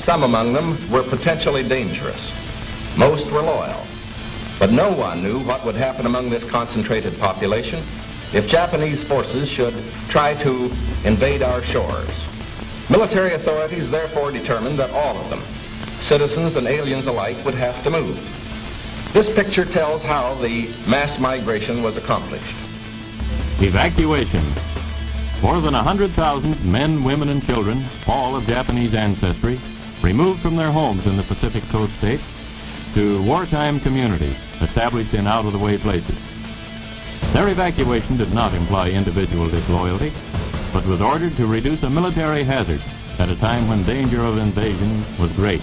Some among them were potentially dangerous. Most were loyal. But no one knew what would happen among this concentrated population if Japanese forces should try to invade our shores. Military authorities therefore determined that all of them, citizens and aliens alike, would have to move. This picture tells how the mass migration was accomplished. Evacuation. More than 100,000 men, women, and children, all of Japanese ancestry, removed from their homes in the Pacific Coast states to wartime communities established in out-of-the-way places. Their evacuation did not imply individual disloyalty, but was ordered to reduce a military hazard at a time when danger of invasion was great.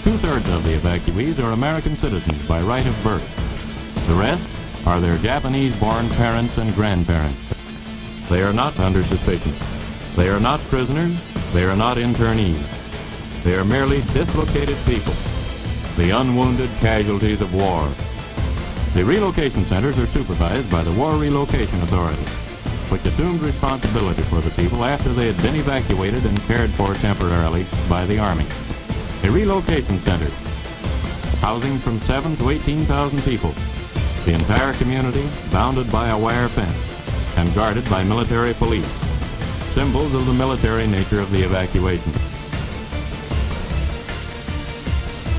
Two-thirds of the evacuees are American citizens by right of birth. The rest are their Japanese-born parents and grandparents. They are not under suspicion. They are not prisoners. They are not internees. They are merely dislocated people, the unwounded casualties of war. The relocation centers are supervised by the War Relocation Authority, which assumed responsibility for the people after they had been evacuated and cared for temporarily by the Army. A relocation center, housing from 7,000 to 18,000 people, the entire community bounded by a wire fence and guarded by military police, symbols of the military nature of the evacuation.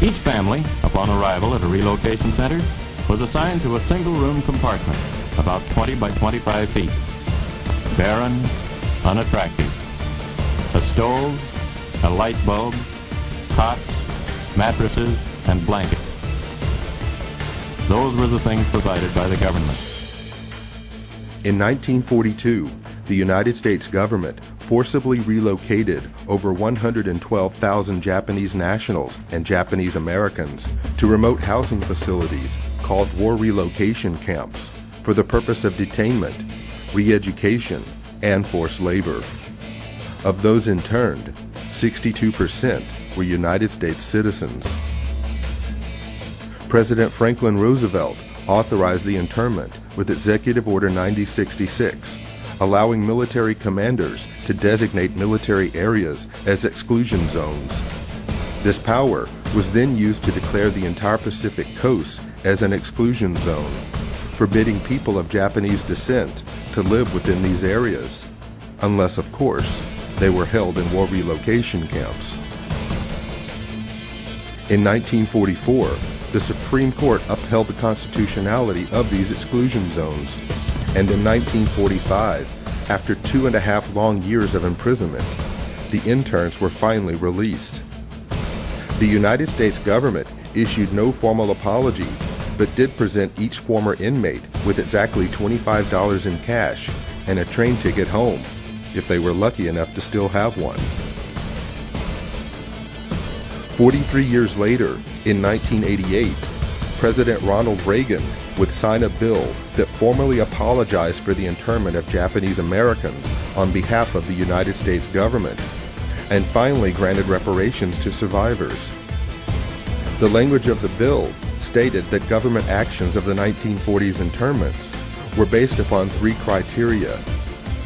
Each family, upon arrival at a relocation center, was assigned to a single-room compartment, about 20 by 25 feet. Barren, unattractive. A stove, a light bulb, cots, mattresses, and blankets. Those were the things provided by the government. In 1942, the United States government forcibly relocated over 112,000 Japanese nationals and Japanese Americans to remote housing facilities called war relocation camps for the purpose of detainment, re-education, and forced labor. Of those interned, 62% were United States citizens. President Franklin Roosevelt authorized the internment with Executive Order 9066, allowing military commanders to designate military areas as exclusion zones. This power was then used to declare the entire Pacific coast as an exclusion zone, forbidding people of Japanese descent to live within these areas, unless, of course, they were held in war relocation camps. In 1944, the Supreme Court upheld the constitutionality of these exclusion zones, and in 1945, after 2.5 long years of imprisonment, the interns were finally released. The United States government issued no formal apologies, but did present each former inmate with exactly $25 in cash and a train ticket home, if they were lucky enough to still have one. 43 years later, in 1988, President Ronald Reagan would sign a bill that formally apologized for the internment of Japanese Americans on behalf of the United States government, and finally granted reparations to survivors. The language of the bill stated that government actions of the 1940s internments were based upon 3 criteria: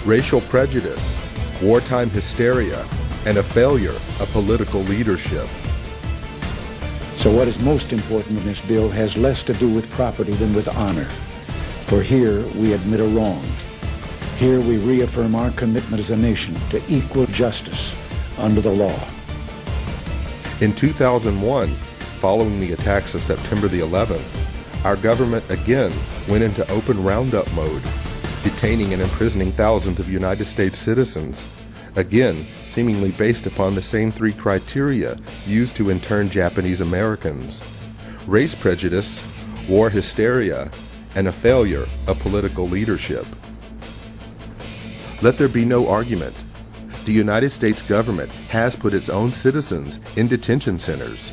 racial prejudice, wartime hysteria, and a failure of political leadership. So what is most important in this bill has less to do with property than with honor. For here we admit a wrong. Here we reaffirm our commitment as a nation to equal justice under the law. In 2001, following the attacks of September the 11th, our government again went into open roundup mode, detaining and imprisoning thousands of United States citizens, again seemingly based upon the same 3 criteria used to intern Japanese Americans: race prejudice, war hysteria, and a failure of political leadership. Let there be no argument. The United States government has put its own citizens in detention centers.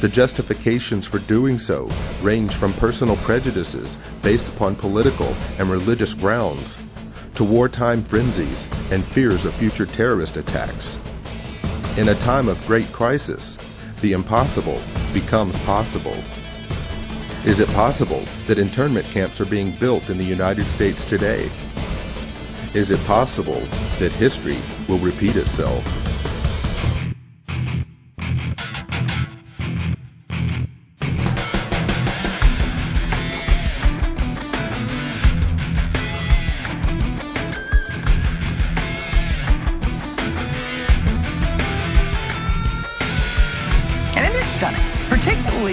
The justifications for doing so range from personal prejudices based upon political and religious grounds to wartime frenzies and fears of future terrorist attacks. In a time of great crisis, the impossible becomes possible. Is it possible that internment camps are being built in the United States today? Is it possible that history will repeat itself?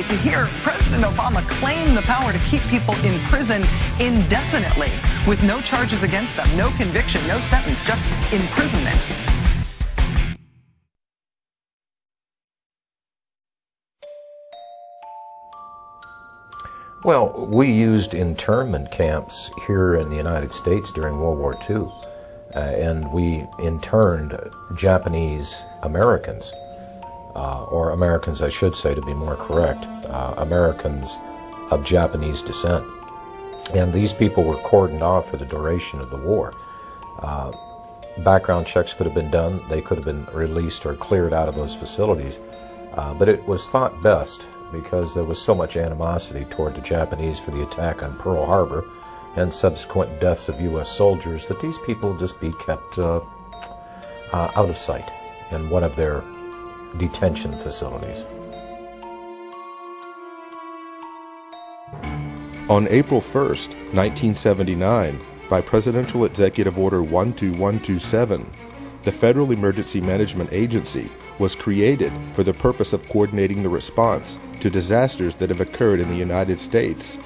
especially to hear President Obama claim the power to keep people in prison indefinitely with no charges against them, no conviction, no sentence, just imprisonment. Well, we used internment camps here in the United States during World War II, and we interned Japanese Americans, or Americans, I should say, to be more correct, Americans of Japanese descent. And these people were cordoned off for the duration of the war. Background checks could have been done. They could have been released or cleared out of those facilities. But it was thought best, because there was so much animosity toward the Japanese for the attack on Pearl Harbor and subsequent deaths of U.S. soldiers, that these people just be kept out of sight in one of their detention facilities. On April 1st, 1979, by Presidential Executive Order 12127, the Federal Emergency Management Agency was created for the purpose of coordinating the response to disasters that have occurred in the United States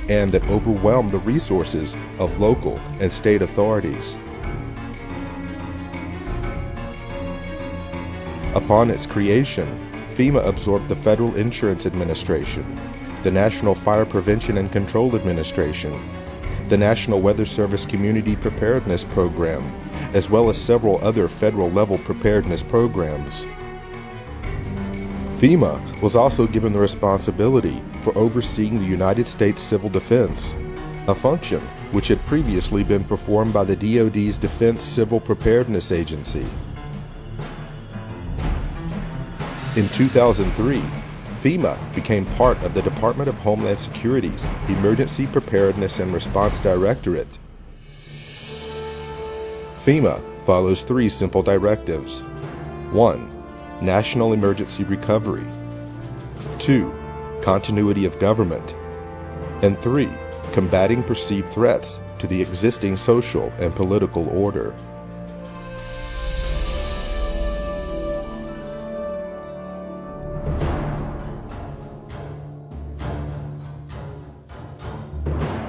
and that overwhelm the resources of local and state authorities. Upon its creation, FEMA absorbed the Federal Insurance Administration, the National Fire Prevention and Control Administration, the National Weather Service Community Preparedness Program, as well as several other federal-level preparedness programs. FEMA was also given the responsibility for overseeing the United States Civil Defense, a function which had previously been performed by the DoD's Defense Civil Preparedness Agency. In 2003, FEMA became part of the Department of Homeland Security's Emergency Preparedness and Response Directorate. FEMA follows three simple directives. 1. National emergency recovery. 2. Continuity of government. And 3. Combating perceived threats to the existing social and political order.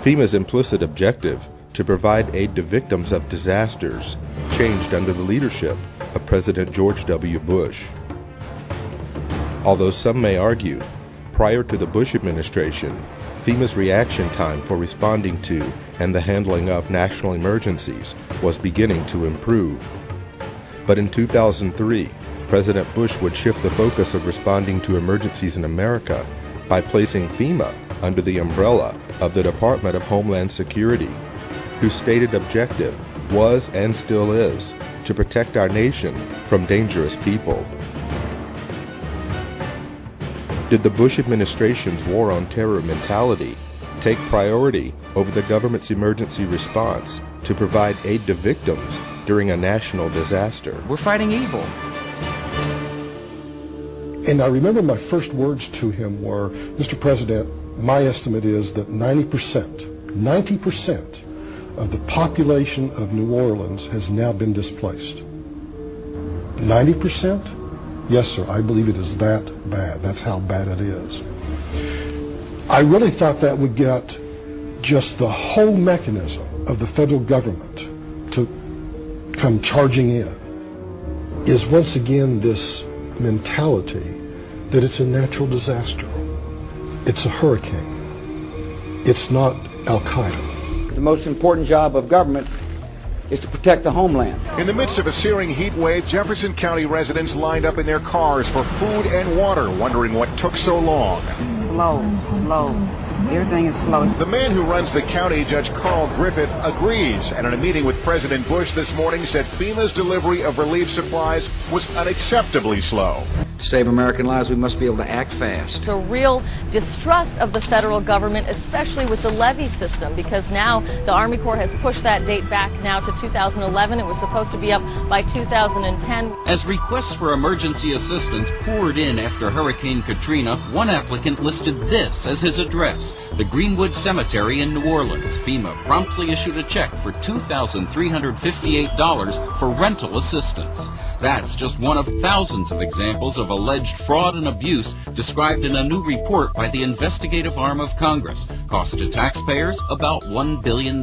FEMA's implicit objective to provide aid to victims of disasters changed under the leadership of President George W. Bush. Although some may argue, prior to the Bush administration, FEMA's reaction time for responding to and the handling of national emergencies was beginning to improve. But in 2003, President Bush would shift the focus of responding to emergencies in America by placing FEMA under the umbrella of the Department of Homeland Security, whose stated objective was and still is to protect our nation from dangerous people. Did the Bush administration's war on terror mentality take priority over the government's emergency response to provide aid to victims during a national disaster? We're fighting evil. And I remember my first words to him were, Mr. President, my estimate is that 90% of the population of New Orleans has now been displaced. 90%? Yes, sir, I believe it is that bad. That's how bad it is. I really thought that would get just the whole mechanism of the federal government to come charging in, is once again this mentality that it's a natural disaster. It's a hurricane. It's not Al-Qaeda. The most important job of government is to protect the homeland. In the midst of a searing heat wave, Jefferson County residents lined up in their cars for food and water, wondering what took so long. Slow. Everything is slow. The man who runs the county, Judge Carl Griffith, agrees, and in a meeting with President Bush this morning said FEMA's delivery of relief supplies was unacceptably slow. To save American lives, we must be able to act fast. A real distrust of the federal government, especially with the levee system, because now the Army Corps has pushed that date back now to 2011. It was supposed to be up by 2010. As requests for emergency assistance poured in after Hurricane Katrina, one applicant listed this as his address, the Greenwood Cemetery in New Orleans. FEMA promptly issued a check for $2,358 for rental assistance. That's just one of thousands of examples of alleged fraud and abuse described in a new report by the investigative arm of Congress. Cost to taxpayers about $1 billion.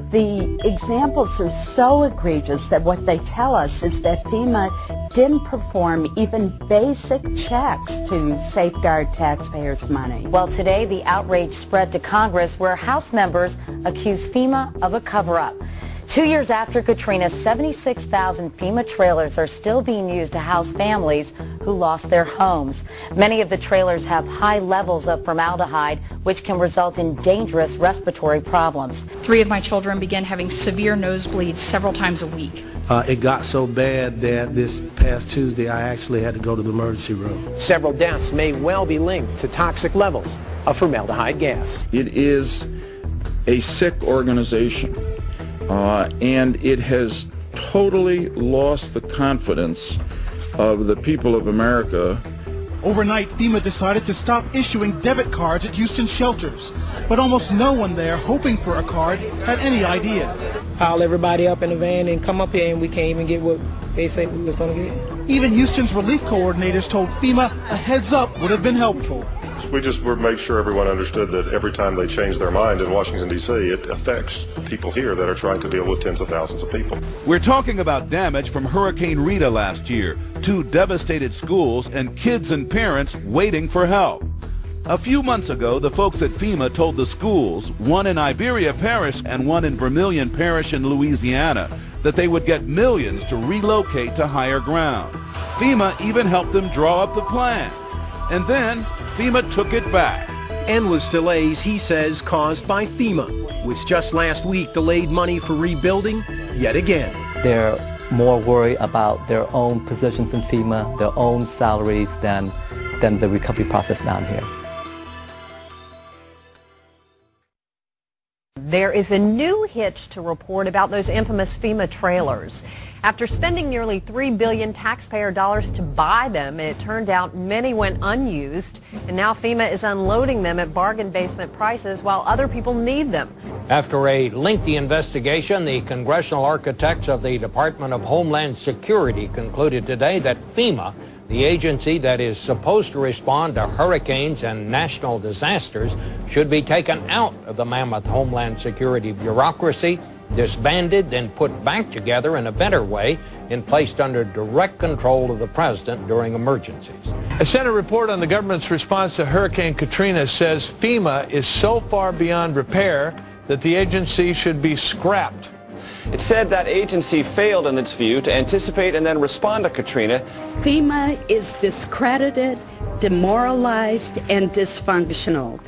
The examples are so egregious that what they tell us is that FEMA didn't perform even basic checks to safeguard taxpayers' money. Well, today the outrage spread to Congress where House members accuse FEMA of a cover-up. 2 years after Katrina, 76,000 FEMA trailers are still being used to house families who lost their homes. Many of the trailers have high levels of formaldehyde, which can result in dangerous respiratory problems. 3 of my children began having severe nosebleeds several times a week. It got so bad that this past Tuesday I actually had to go to the emergency room. Several deaths may well be linked to toxic levels of formaldehyde gas. It is a sick organization. And it has totally lost the confidence of the people of America. Overnight, FEMA decided to stop issuing debit cards at Houston shelters, but almost no one there hoping for a card had any idea. Pile everybody up in the van and come up here, and we can't even get what they said we was going to get. Even Houston's relief coordinators told FEMA a heads up would have been helpful. We just made sure everyone understood that every time they change their mind in Washington, D.C., it affects people here that are trying to deal with tens of thousands of people. We're talking about damage from Hurricane Rita last year, 2 devastated schools and kids and parents waiting for help. A few months ago, the folks at FEMA told the schools, one in Iberia Parish and one in Vermilion Parish in Louisiana, that they would get millions to relocate to higher ground. FEMA even helped them draw up the plans. And then FEMA took it back. Endless delays, he says, caused by FEMA, which just last week delayed money for rebuilding yet again. They're more worried about their own positions in FEMA, their own salaries, than the recovery process down here. There is a new hitch to report about those infamous FEMA trailers. After spending nearly $3 billion taxpayer dollars to buy them, it turned out many went unused, and now FEMA is unloading them at bargain basement prices while other people need them. After a lengthy investigation, the congressional architects of the Department of Homeland Security concluded today that FEMA, the agency that is supposed to respond to hurricanes and national disasters, should be taken out of the mammoth Homeland Security bureaucracy, disbanded, then put back together in a better way and placed under direct control of the president during emergencies. A Senate report on the government's response to Hurricane Katrina says FEMA is so far beyond repair that the agency should be scrapped. It said that agency failed, in its view, to anticipate and then respond to Katrina. FEMA is discredited, demoralized, and dysfunctional.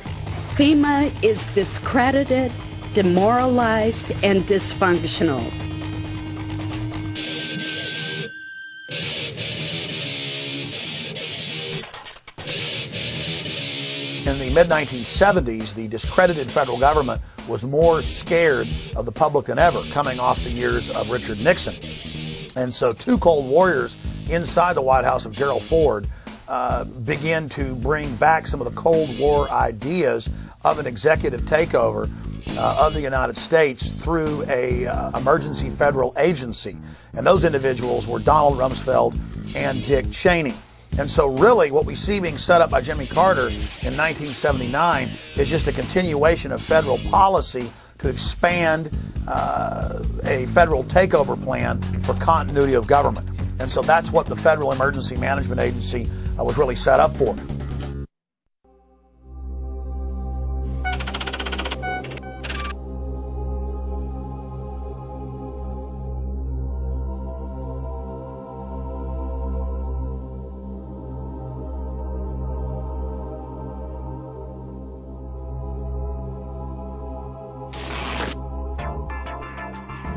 FEMA is discredited, demoralized, and dysfunctional. In the mid-1970s, the discredited federal government was more scared of the public than ever, coming off the years of Richard Nixon. And so 2 Cold Warriors inside the White House of Gerald Ford began to bring back some of the Cold War ideas of an executive takeover of the United States through a emergency federal agency. And those individuals were Donald Rumsfeld and Dick Cheney. And so really what we see being set up by Jimmy Carter in 1979 is just a continuation of federal policy to expand a federal takeover plan for continuity of government. And so that's what the Federal Emergency Management Agency was really set up for.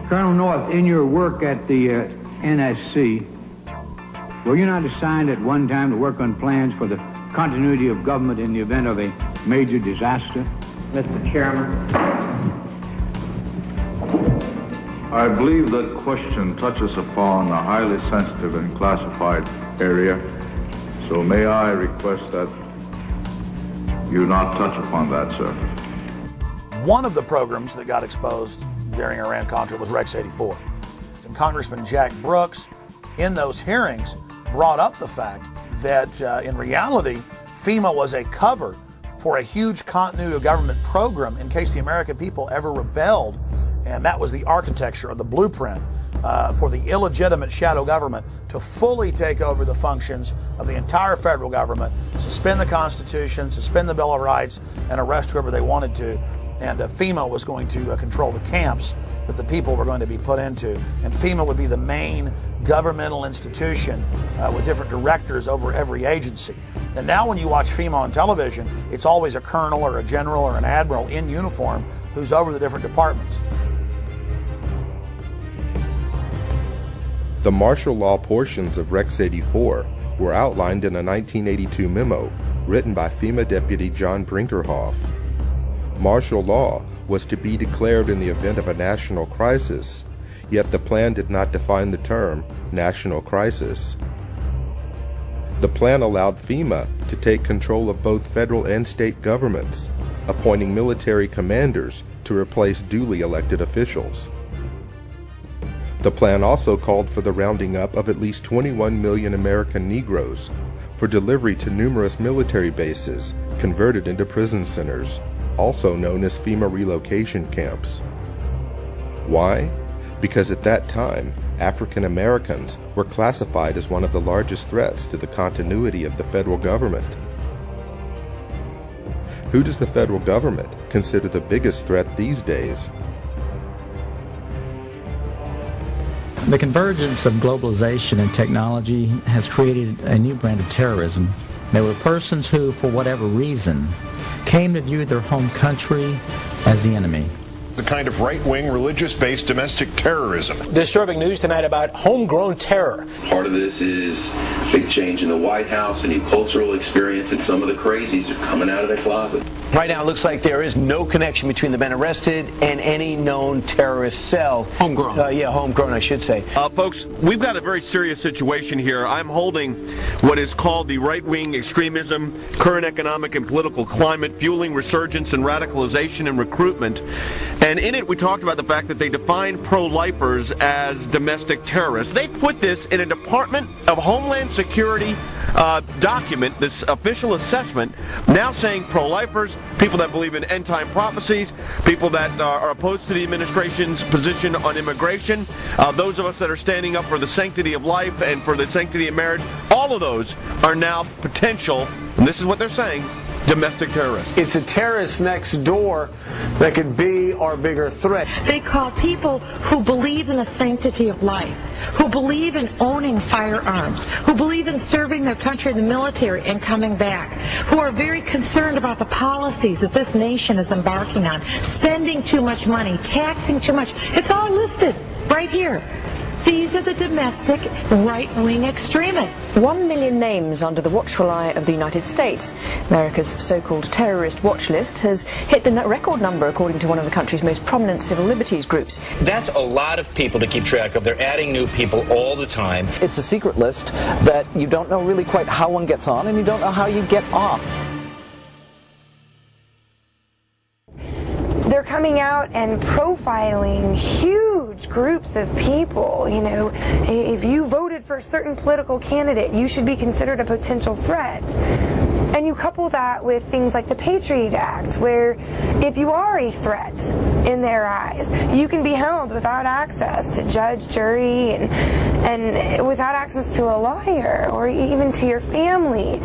Colonel North, in your work at the NSC, were you not assigned at one time to work on plans for the continuity of government in the event of a major disaster? Mr. Chairman. I believe that question touches upon a highly sensitive and classified area, so may I request that you not touch upon that, sir. One of the programs that got exposed during Iran-Contra was Rex 84. And Congressman Jack Brooks, in those hearings, brought up the fact that in reality, FEMA was a cover for a huge continuity of government program in case the American people ever rebelled. And that was the architecture or the blueprint for the illegitimate shadow government to fully take over the functions of the entire federal government, suspend the Constitution, suspend the Bill of Rights, and arrest whoever they wanted to. And FEMA was going to control the camps that the people were going to be put into. And FEMA would be the main governmental institution with different directors over every agency. And now when you watch FEMA on television, it's always a colonel or a general or an admiral in uniform who's over the different departments. The martial law portions of Rex 84 were outlined in a 1982 memo written by FEMA Deputy John Brinkerhoff. Martial law was to be declared in the event of a national crisis, yet the plan did not define the term national crisis. The plan allowed FEMA to take control of both federal and state governments, appointing military commanders to replace duly elected officials. The plan also called for the rounding up of at least 21 million American Negroes for delivery to numerous military bases converted into prison centers, also known as FEMA relocation camps. Why? Because at that time, African Americans were classified as one of the largest threats to the continuity of the federal government. Who does the federal government consider the biggest threat these days? The convergence of globalization and technology has created a new brand of terrorism. There were persons who, for whatever reason, came to view their home country as the enemy. The kind of right-wing, religious-based domestic terrorism. Disturbing news tonight about homegrown terror. Part of this is big change in the White House, a new cultural experience, and some of the crazies are coming out of their closet. Right now, it looks like there is no connection between the men arrested and any known terrorist cell. Homegrown. Homegrown, I should say. Folks, we've got a very serious situation here. I'm holding what is called the right-wing extremism, current economic and political climate, fueling resurgence and radicalization and recruitment. And in it, we talked about the fact that they define pro-lifers as domestic terrorists. They put this in a Department of Homeland Security document, this official assessment, now saying pro-lifers, people that believe in end-time prophecies, people that are opposed to the administration's position on immigration, those of us that are standing up for the sanctity of life and for the sanctity of marriage, all of those are now potential, and this is what they're saying, domestic terrorists. It's a terrorist next door that could be our bigger threat. They call people who believe in the sanctity of life, who believe in owning firearms, who believe in serving their country in the military and coming back, who are very concerned about the policies that this nation is embarking on, spending too much money, taxing too much. It's all listed right here. These are the domestic right-wing extremists. 1 million names under the watchful eye of the United States. America's so-called terrorist watch list has hit the record number according to one of the country's most prominent civil liberties groups. That's a lot of people to keep track of. They're adding new people all the time. It's a secret list that you don't know really quite how one gets on and you don't know how you get off. They're coming out and profiling huge groups of people. You know, if you voted for a certain political candidate, you should be considered a potential threat. And you couple that with things like the Patriot Act, where if you are a threat in their eyes, you can be held without access to judge, jury, and without access to a lawyer or even to your family.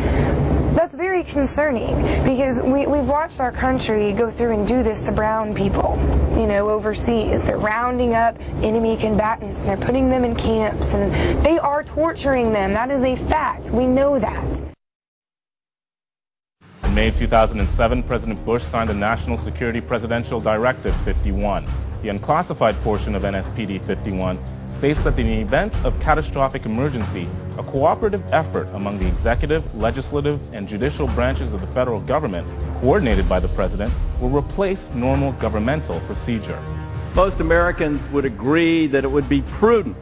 That's very concerning because we've watched our country go through and do this to brown people, you know, overseas. They're rounding up enemy combatants and they're putting them in camps and they are torturing them. That is a fact. We know that. In May 2007, President Bush signed the National Security Presidential Directive 51. The unclassified portion of NSPD 51 states that in the event of catastrophic emergency, a cooperative effort among the executive, legislative, and judicial branches of the federal government, coordinated by the President, will replace normal governmental procedure. Most Americans would agree that it would be prudent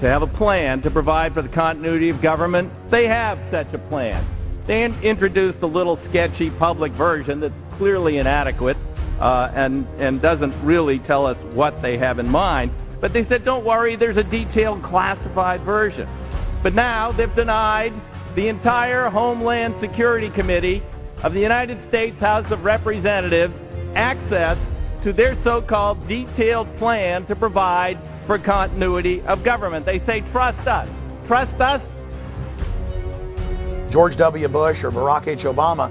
to have a plan to provide for the continuity of government. They have such a plan. They introduced a little sketchy public version that's clearly inadequate and doesn't really tell us what they have in mind. But they said, don't worry, there's a detailed classified version. But now they've denied the entire Homeland Security Committee of the United States House of Representatives access to their so-called detailed plan to provide for continuity of government. They say, trust us. Trust us? George W. Bush or Barack H. Obama,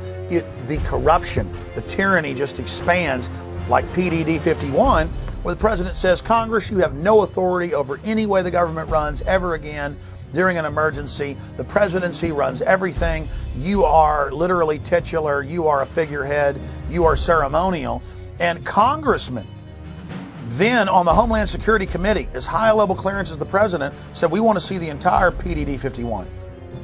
the corruption, the tyranny just expands like PDD 51, where the president says, Congress, you have no authority over any way the government runs ever again during an emergency. The presidency runs everything. You are literally titular. You are a figurehead. You are ceremonial. And congressmen then on the Homeland Security Committee, as high a level clearance as the president, said, we want to see the entire PDD 51.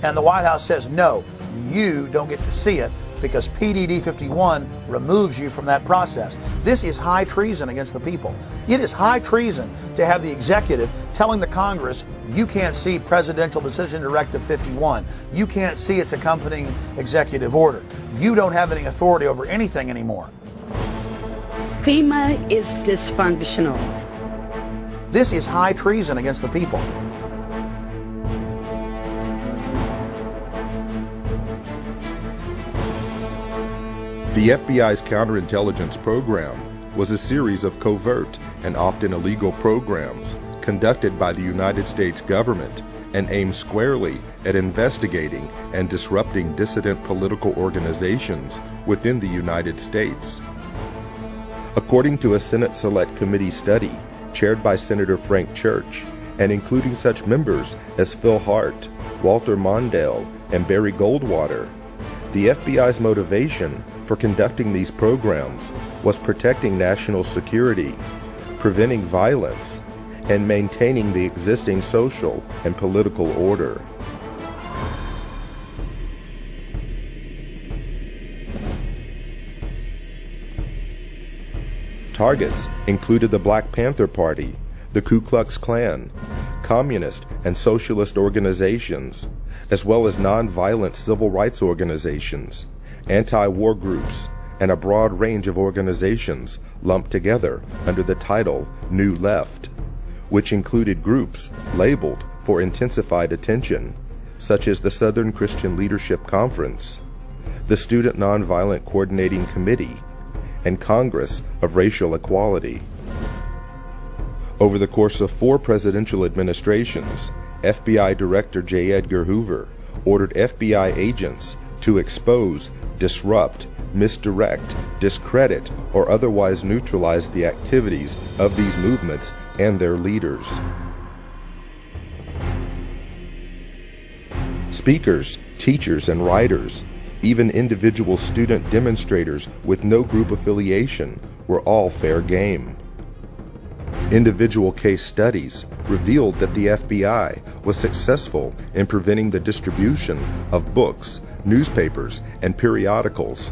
And the White House says, no, you don't get to see it because PDD 51 removes you from that process. This is high treason against the people. It is high treason to have the executive telling the Congress, you can't see Presidential Decision Directive 51. You can't see its accompanying executive order. You don't have any authority over anything anymore. FEMA is dysfunctional. This is high treason against the people. The FBI's counterintelligence program was a series of covert and often illegal programs conducted by the United States government and aimed squarely at investigating and disrupting dissident political organizations within the United States. According to a Senate Select Committee study chaired by Senator Frank Church, and including such members as Phil Hart, Walter Mondale, and Barry Goldwater, the FBI's motivation for conducting these programs was protecting national security, preventing violence, and maintaining the existing social and political order. Targets included the Black Panther Party, the Ku Klux Klan, communist and socialist organizations, as well as non-violent civil rights organizations, anti-war groups, and a broad range of organizations lumped together under the title New Left, which included groups labeled for intensified attention, such as the Southern Christian Leadership Conference, the Student Nonviolent Coordinating Committee, and Congress of Racial Equality. Over the course of 4 presidential administrations, FBI Director J. Edgar Hoover ordered FBI agents to expose, disrupt, misdirect, discredit, or otherwise neutralize the activities of these movements and their leaders. Speakers, teachers, and writers, even individual student demonstrators with no group affiliation, were all fair game. Individual case studies revealed that the FBI was successful in preventing the distribution of books, newspapers, and periodicals.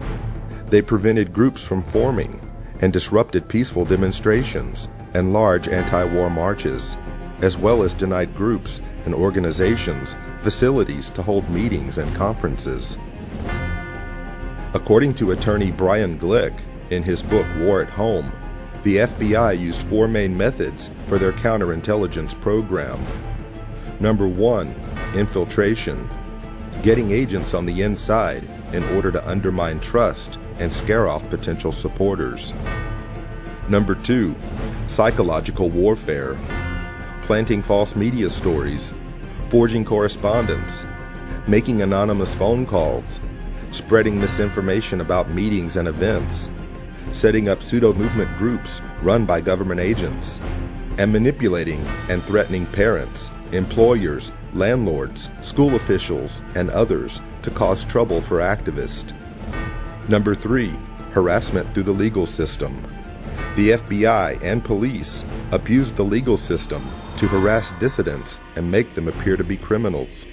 They prevented groups from forming and disrupted peaceful demonstrations and large anti-war marches, as well as denied groups and organizations facilities to hold meetings and conferences. According to attorney Brian Glick in his book War at Home, the FBI used 4 main methods for their counterintelligence program. Number 1, infiltration, getting agents on the inside in order to undermine trust and scare off potential supporters. Number 2, psychological warfare, planting false media stories, forging correspondence, making anonymous phone calls, spreading misinformation about meetings and events, setting up pseudo-movement groups run by government agents, and manipulating and threatening parents, employers, landlords, school officials, and others to cause trouble for activists. Number 3, harassment through the legal system. The FBI and police abused the legal system to harass dissidents and make them appear to be criminals.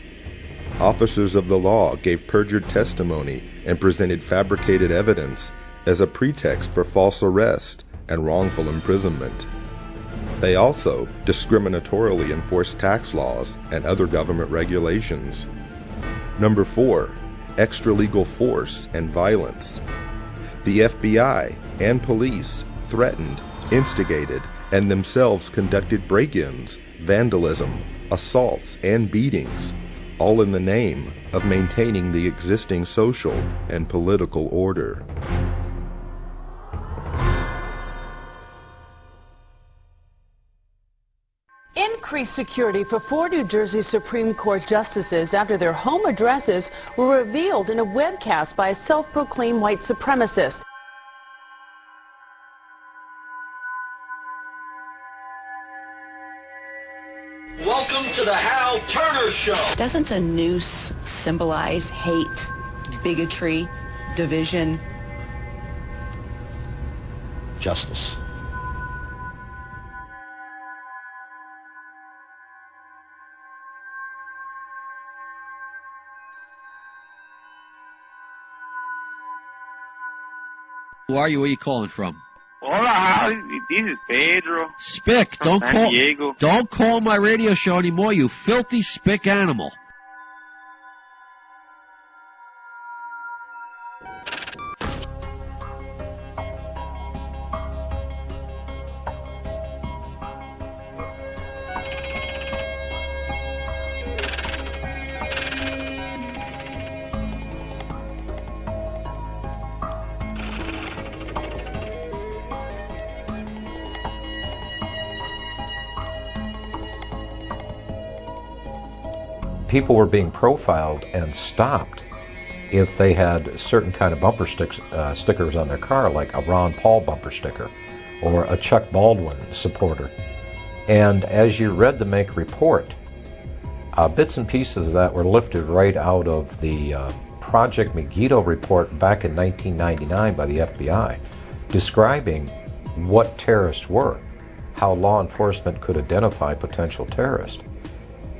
Officers of the law gave perjured testimony and presented fabricated evidence as a pretext for false arrest and wrongful imprisonment. They also discriminatorily enforced tax laws and other government regulations. Number 4, extralegal force and violence. The FBI and police threatened, instigated, and themselves conducted break-ins, vandalism, assaults, and beatings, all in the name of maintaining the existing social and political order. Increased security for 4 New Jersey Supreme Court justices after their home addresses were revealed in a webcast by a self-proclaimed white supremacist. Welcome to the Hal Turner Show. Doesn't a noose symbolize hate, bigotry, division? Justice. Who are you? Where are you calling from? Hola, Hal. This is Pedro. Spick, From San Diego. don't call my radio show anymore, you filthy spick animal. People were being profiled and stopped if they had certain kind of bumper stickers on their car, like a Ron Paul bumper sticker or a Chuck Baldwin supporter. And as you read the Make report, bits and pieces that were lifted right out of the Project Megiddo report back in 1999 by the FBI, describing what terrorists were, how law enforcement could identify potential terrorists.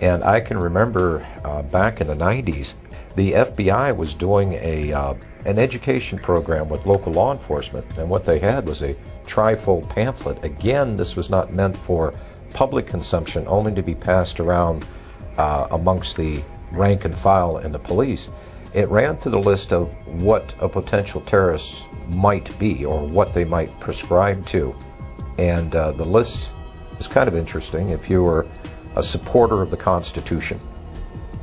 And I can remember back in the 90s, the FBI was doing an education program with local law enforcement, and what they had was a trifold pamphlet. Again, this was not meant for public consumption, only to be passed around amongst the rank and file and the police. It ran through the list of what a potential terrorist might be or what they might prescribe to. And the list is kind of interesting. If you were a supporter of the Constitution,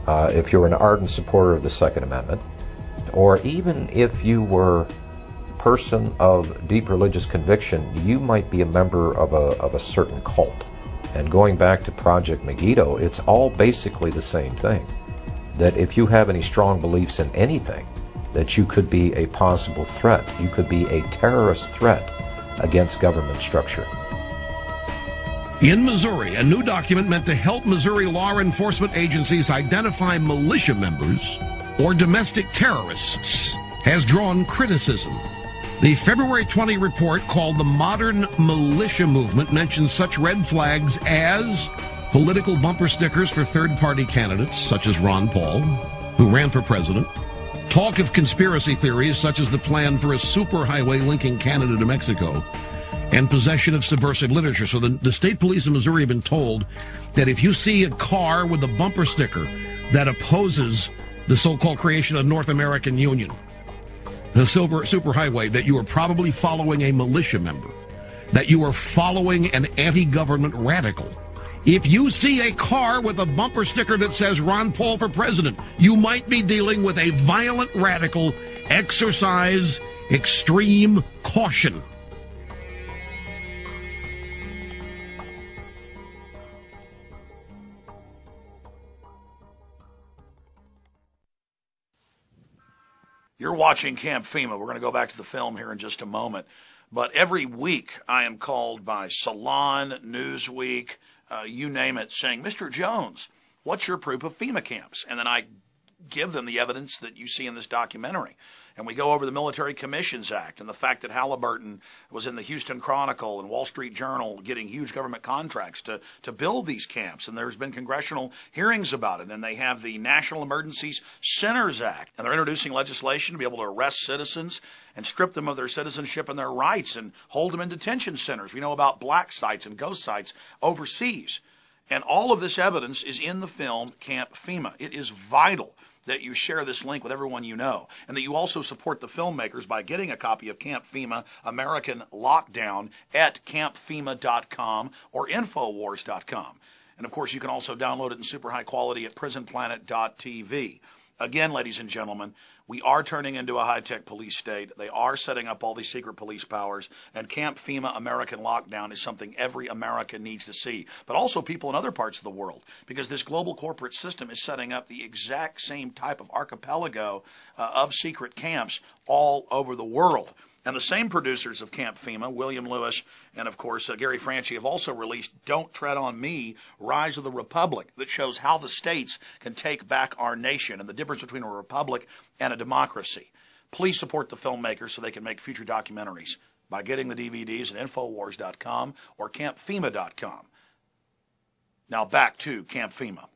if you were an ardent supporter of the Second Amendment, or even if you were a person of deep religious conviction, you might be a member of a certain cult. And going back to Project Megiddo, it's all basically the same thing. That if you have any strong beliefs in anything, that you could be a possible threat. You could be a terrorist threat against government structure. In Missouri, a new document meant to help Missouri law enforcement agencies identify militia members or domestic terrorists has drawn criticism. The February 20 report, called the Modern Militia Movement, mentions such red flags as political bumper stickers for third-party candidates, such as Ron Paul, who ran for president, talk of conspiracy theories such as the plan for a superhighway linking Canada to Mexico, and possession of subversive literature. So the state police in Missouri have been told that if you see a car with a bumper sticker that opposes the so-called creation of North American Union, the superhighway, that you are probably following a militia member, that you are following an anti-government radical. If you see a car with a bumper sticker that says Ron Paul for president, you might be dealing with a violent radical. Exercise extreme caution. You're watching Camp Fema. We're going to go back to the film here in just a moment. But every week I am called by Salon, Newsweek, you name it, saying, Mr. Jones, what's your proof of FEMA camps? And then I give them the evidence that you see in this documentary. And we go over the Military Commissions Act and the fact that Halliburton was in the Houston Chronicle and Wall Street Journal getting huge government contracts to build these camps. And there's been congressional hearings about it. And they have the National Emergencies Centers Act. And they're introducing legislation to be able to arrest citizens and strip them of their citizenship and their rights and hold them in detention centers. We know about black sites and ghost sites overseas. And all of this evidence is in the film Camp Fema. It is vital that you share this link with everyone you know, and that you also support the filmmakers by getting a copy of Camp Fema American Lockdown at campfema.com or infowars.com. And, of course, you can also download it in super high quality at prisonplanet.tv. Again, ladies and gentlemen, we are turning into a high-tech police state. They are setting up all these secret police powers, and Camp FEMA American Lockdown is something every American needs to see, but also people in other parts of the world, because this global corporate system is setting up the exact same type of archipelago of secret camps all over the world. And the same producers of Camp FEMA, William Lewis and, of course, Gary Franchi, have also released Don't Tread on Me, Rise of the Republic, that shows how the states can take back our nation and the difference between a republic and a democracy. Please support the filmmakers so they can make future documentaries by getting the DVDs at Infowars.com or CampFEMA.com. Now back to Camp FEMA.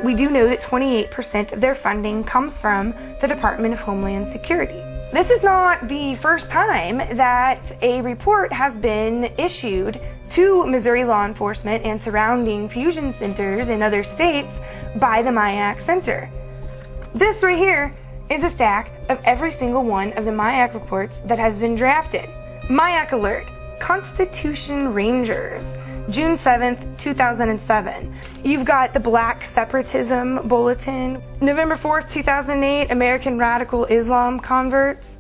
We do know that 28% of their funding comes from the Department of Homeland Security. This is not the first time that a report has been issued to Missouri law enforcement and surrounding fusion centers in other states by the MIAC Center. This right here is a stack of every single one of the MIAC reports that has been drafted. MIAC Alert, Constitution Rangers, June 7th, 2007. You've got the Black Separatism Bulletin, November 4th, 2008, American Radical Islam Converts.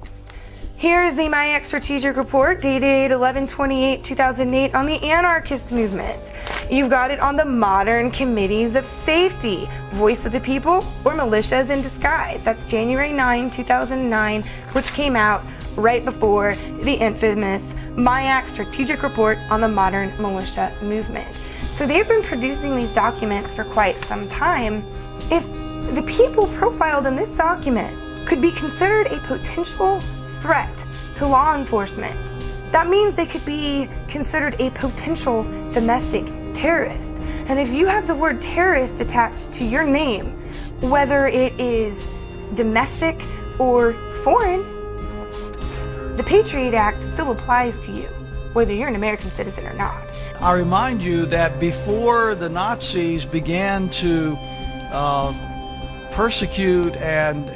Here's the MIAC Strategic Report dated 11/28/2008 on the anarchist movements. You've got it on the Modern Committees of Safety, Voice of the People, or Militias in Disguise. That's January 9, 2009, which came out right before the infamous MIAC Strategic Report on the Modern Militia Movement. So they've been producing these documents for quite some time. If the people profiled in this document could be considered a potential threat to law enforcement, that means they could be considered a potential domestic terrorist. And if you have the word terrorist attached to your name, whether it is domestic or foreign, the Patriot Act still applies to you, whether you're an American citizen or not. I remind you that before the Nazis began to persecute and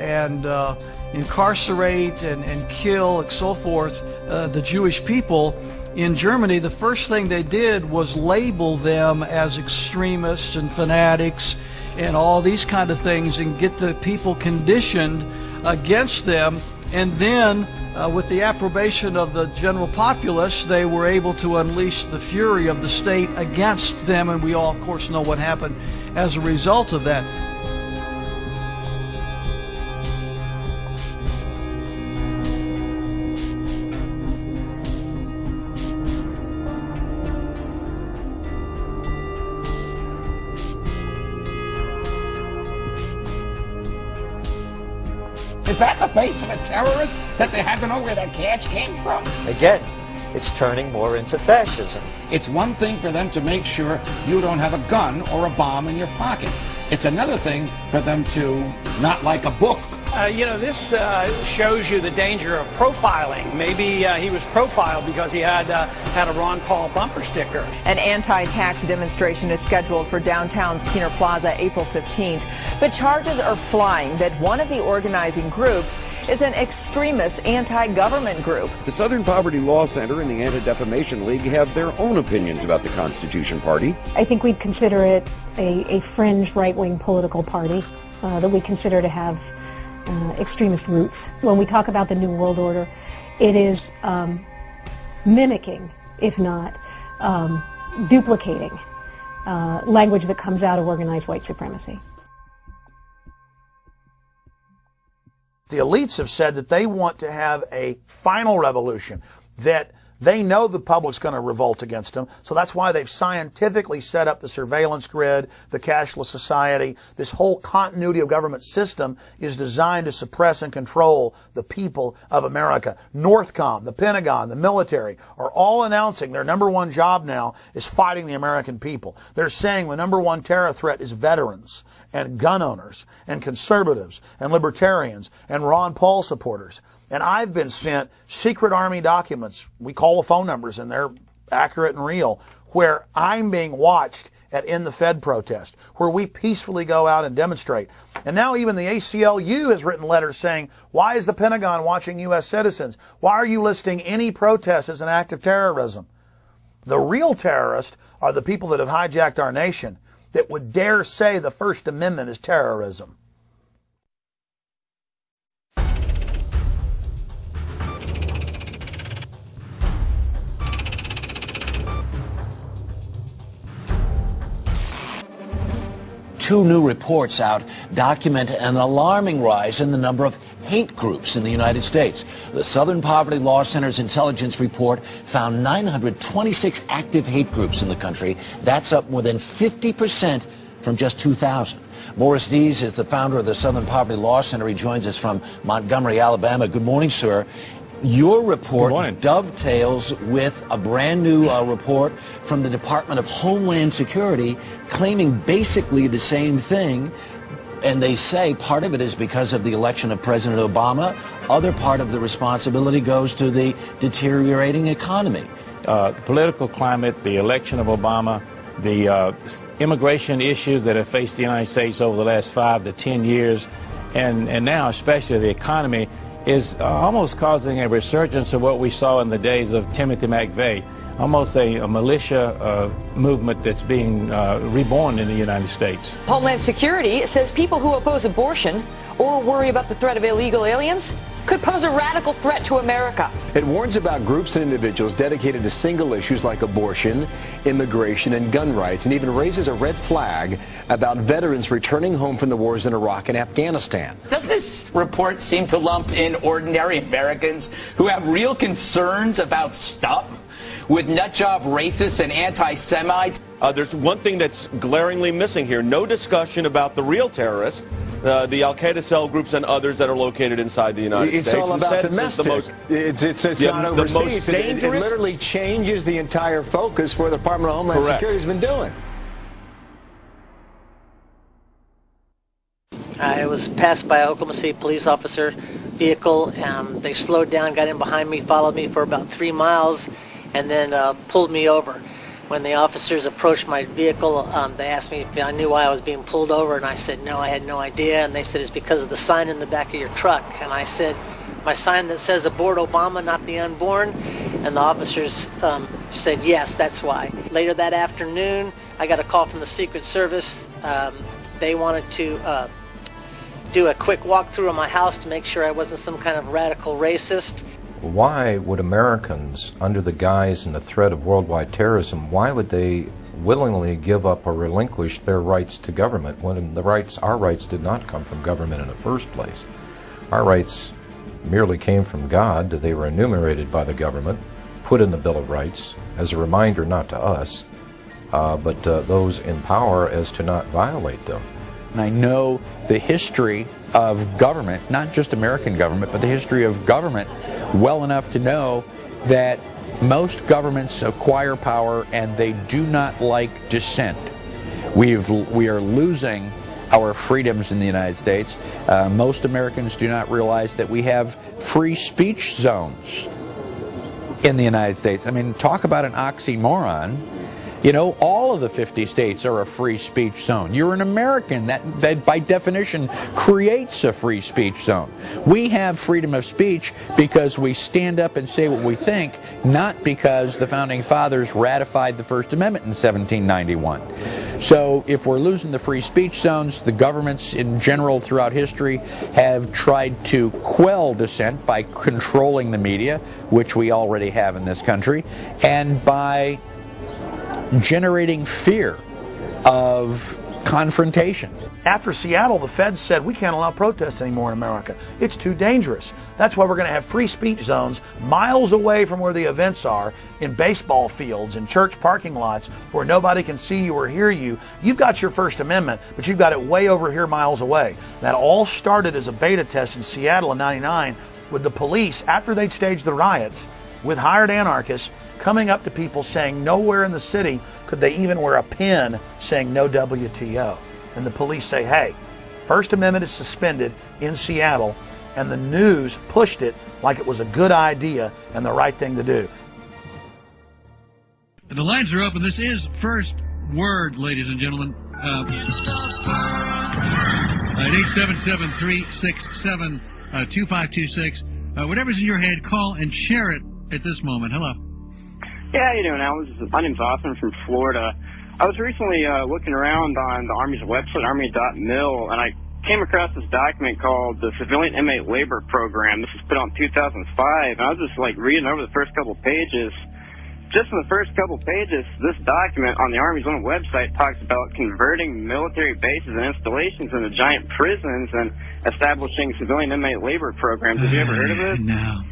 incarcerate and kill and so forth the Jewish people in Germany, the first thing they did was label them as extremists and fanatics and all these kind of things and get the people conditioned against them. And then with the approbation of the general populace, they were able to unleash the fury of the state against them, and we all, of course, know what happened as a result of that. Is that the face of a terrorist that they had to know where that cash came from? Again, it's turning more into fascism. It's one thing for them to make sure you don't have a gun or a bomb in your pocket. It's another thing for them to not like a book. You know, this shows you the danger of profiling. Maybe he was profiled because he had a Ron Paul bumper sticker. An anti-tax demonstration is scheduled for downtown's Keener Plaza April 15th, but charges are flying that one of the organizing groups is an extremist anti-government group. The Southern Poverty Law Center and the Anti-Defamation League have their own opinions about the Constitution Party. I think we'd consider it a fringe right-wing political party that we consider to have extremist roots. When we talk about the New World Order, it is mimicking, if not duplicating, language that comes out of organized white supremacy. The elites have said that they want to have a final revolution, that they know the public's going to revolt against them, so that's why they've scientifically set up the surveillance grid, the cashless society. This whole continuity of government system is designed to suppress and control the people of America. Northcom, the Pentagon, the military are all announcing their number one job now is fighting the American people. They're saying the number one terror threat is veterans and gun owners and conservatives and libertarians and Ron Paul supporters. And I've been sent secret Army documents. We call the phone numbers, and they're accurate and real, where I'm being watched at In the Fed protest, where we peacefully go out and demonstrate. And now even the ACLU has written letters saying, why is the Pentagon watching U.S. citizens? Why are you listing any protest as an act of terrorism? The real terrorists are the people that have hijacked our nation that would dare say the First Amendment is terrorism. Two new reports out document an alarming rise in the number of hate groups in the United States. The Southern Poverty Law Center's intelligence report found 926 active hate groups in the country. That's up more than 50% from just 2000. Morris Dees is the founder of the Southern Poverty Law Center. He joins us from Montgomery, Alabama. Good morning, sir. Your report dovetails with a brand new report from the Department of Homeland Security claiming basically the same thing. And they say part of it is because of the election of President Obama. Other part of the responsibility goes to the deteriorating economy. The political climate, the election of Obama, the immigration issues that have faced the United States over the last 5 to 10 years, and now especially the economy, is almost causing a resurgence of what we saw in the days of Timothy McVeigh, almost a militia movement that's being reborn in the United States. Homeland Security says people who oppose abortion or worry about the threat of illegal aliens could pose a radical threat to America. It warns about groups and individuals dedicated to single issues like abortion, immigration, and gun rights, and even raises a red flag about veterans returning home from the wars in Iraq and Afghanistan. Does this report seem to lump in ordinary Americans who have real concerns about stuff with nutjob racists and anti-Semites? There's one thing that's glaringly missing here. No discussion about the real terrorists, the Al-Qaeda cell groups and others that are located inside the United States. It's all about domestic. It's not overseas. The most dangerous. It literally changes the entire focus for the Department of Homeland Security has been doing. I was passed by an Oklahoma City police officer vehicle. They slowed down, got in behind me, followed me for about 3 miles, and then pulled me over. When the officers approached my vehicle, they asked me if I knew why I was being pulled over, and I said no, I had no idea. And they said it's because of the sign in the back of your truck. And I said, my sign that says aboard Obama, not the unborn. And the officers said yes, that's why. Later that afternoon, I got a call from the Secret Service. They wanted to do a quick walkthrough of my house to make sure I wasn't some kind of radical racist. Why would Americans, under the guise and the threat of worldwide terrorism, why would they willingly give up or relinquish their rights to government when our rights did not come from government in the first place? Our rights merely came from God. They were enumerated by the government, put in the Bill of Rights as a reminder not to us, but those in power as to not violate them. And I know the history of government, not just American government, but the history of government well enough to know that most governments acquire power and they do not like dissent. We are losing our freedoms in the United States. Most Americans do not realize that we have free speech zones in the United States. I mean, talk about an oxymoron. You know, all of the 50 states are a free speech zone. You're an American. That by definition creates a free speech zone. We have freedom of speech because we stand up and say what we think, not because the Founding Fathers ratified the First Amendment in 1791. So if we're losing the free speech zones, the governments in general throughout history have tried to quell dissent by controlling the media, which we already have in this country, and by generating fear of confrontation. After Seattle, the feds said we can't allow protests anymore in America. It's too dangerous. That's why we're going to have free speech zones miles away from where the events are, in baseball fields, in church parking lots, where nobody can see you or hear you. You've got your First Amendment, but you've got it way over here miles away. That all started as a beta test in Seattle in '99 with the police, after they'd staged the riots, with hired anarchists, coming up to people saying nowhere in the city could they even wear a pin saying no WTO. And the police say, hey, First Amendment is suspended in Seattle, and the news pushed it like it was a good idea and the right thing to do. The lines are open. This is First Word, ladies and gentlemen. At 877-367-2526. Whatever's in your head, call and share it at this moment. Hello. Yeah, how you doing, Al? My name's Austin from Florida. I was recently looking around on the Army's website, Army.mil, and I came across this document called the Civilian Inmate Labor Program. This was put out in 2005, and I was just like reading over the first couple pages. Just in the first couple pages, this document on the Army's own website talks about converting military bases and installations into giant prisons and establishing civilian inmate labor programs. Have you ever heard of it? No.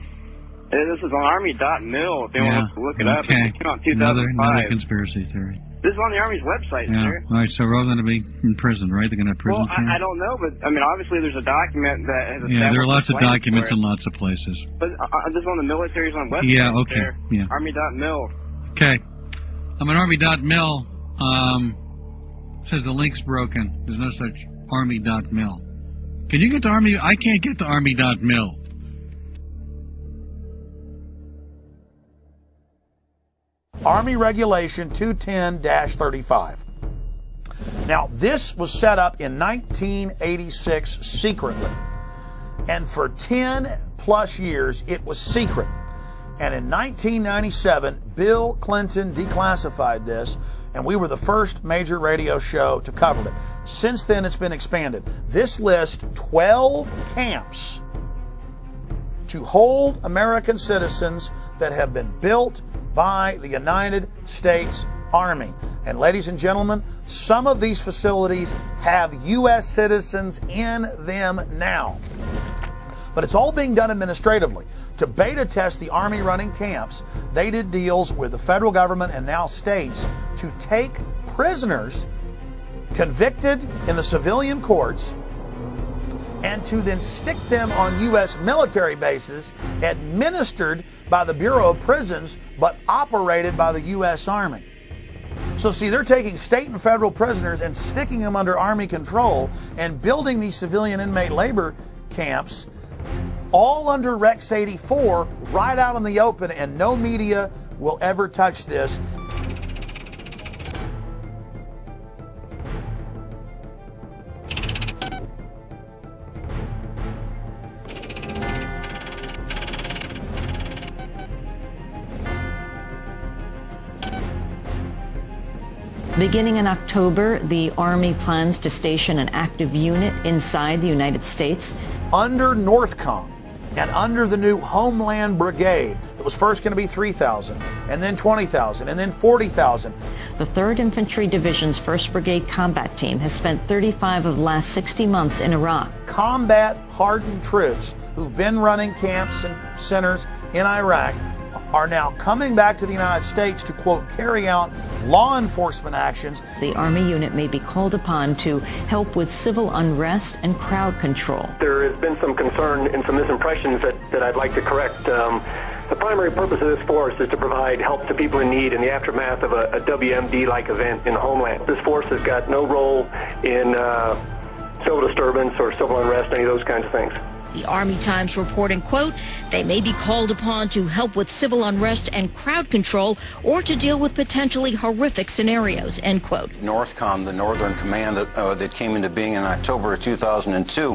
This is on Army.mil if anyone wants to look it up. Okay. It came out in 2005. Another conspiracy theory. This is on the Army's website, sir. All right, so we're all going to be in prison, right? They're going to have prison camps? I don't know, but, I mean, obviously there's a document that has Yeah, there are lots of plans documents for it. in lots of places. But this is on the military's own website. Yeah, okay. There. Yeah. Army.mil. Okay. I'm at Army.mil. Says the link's broken. There's no such Army.mil. Can you get to Army? I can't get to Army.mil. Army Regulation 210-35. Now, this was set up in 1986 secretly. And for 10 plus years, it was secret. And in 1997, Bill Clinton declassified this, and we were the first major radio show to cover it. Since then, it's been expanded. This lists 12 camps to hold American citizens that have been built by the United States Army. And ladies and gentlemen, some of these facilities have U.S. citizens in them now. But it's all being done administratively. To beta test the Army running camps, they did deals with the federal government and now states to take prisoners convicted in the civilian courts and to then stick them on U.S. military bases administered by the Bureau of Prisons but operated by the U.S. Army. So see, they're taking state and federal prisoners and sticking them under Army control and building these civilian inmate labor camps all under Rex 84 right out in the open, and no media will ever touch this. Beginning in October, the Army plans to station an active unit inside the United States. Under NORTHCOM and under the new Homeland Brigade, that was first going to be 3,000, and then 20,000, and then 40,000. The 3rd Infantry Division's 1st Brigade Combat Team has spent 35 of the last 60 months in Iraq. Combat-hardened troops who've been running camps and centers in Iraq are now coming back to the United States to, quote, carry out law enforcement actions. The Army unit may be called upon to help with civil unrest and crowd control. There has been some concern and some misimpressions that I'd like to correct. The primary purpose of this force is to provide help to people in need in the aftermath of a WMD-like event in the homeland. This force has got no role in civil disturbance or civil unrest, any of those kinds of things. The Army Times reporting, quote, they may be called upon to help with civil unrest and crowd control or to deal with potentially horrific scenarios, end quote. NORTHCOM, the Northern Command that came into being in October of 2002,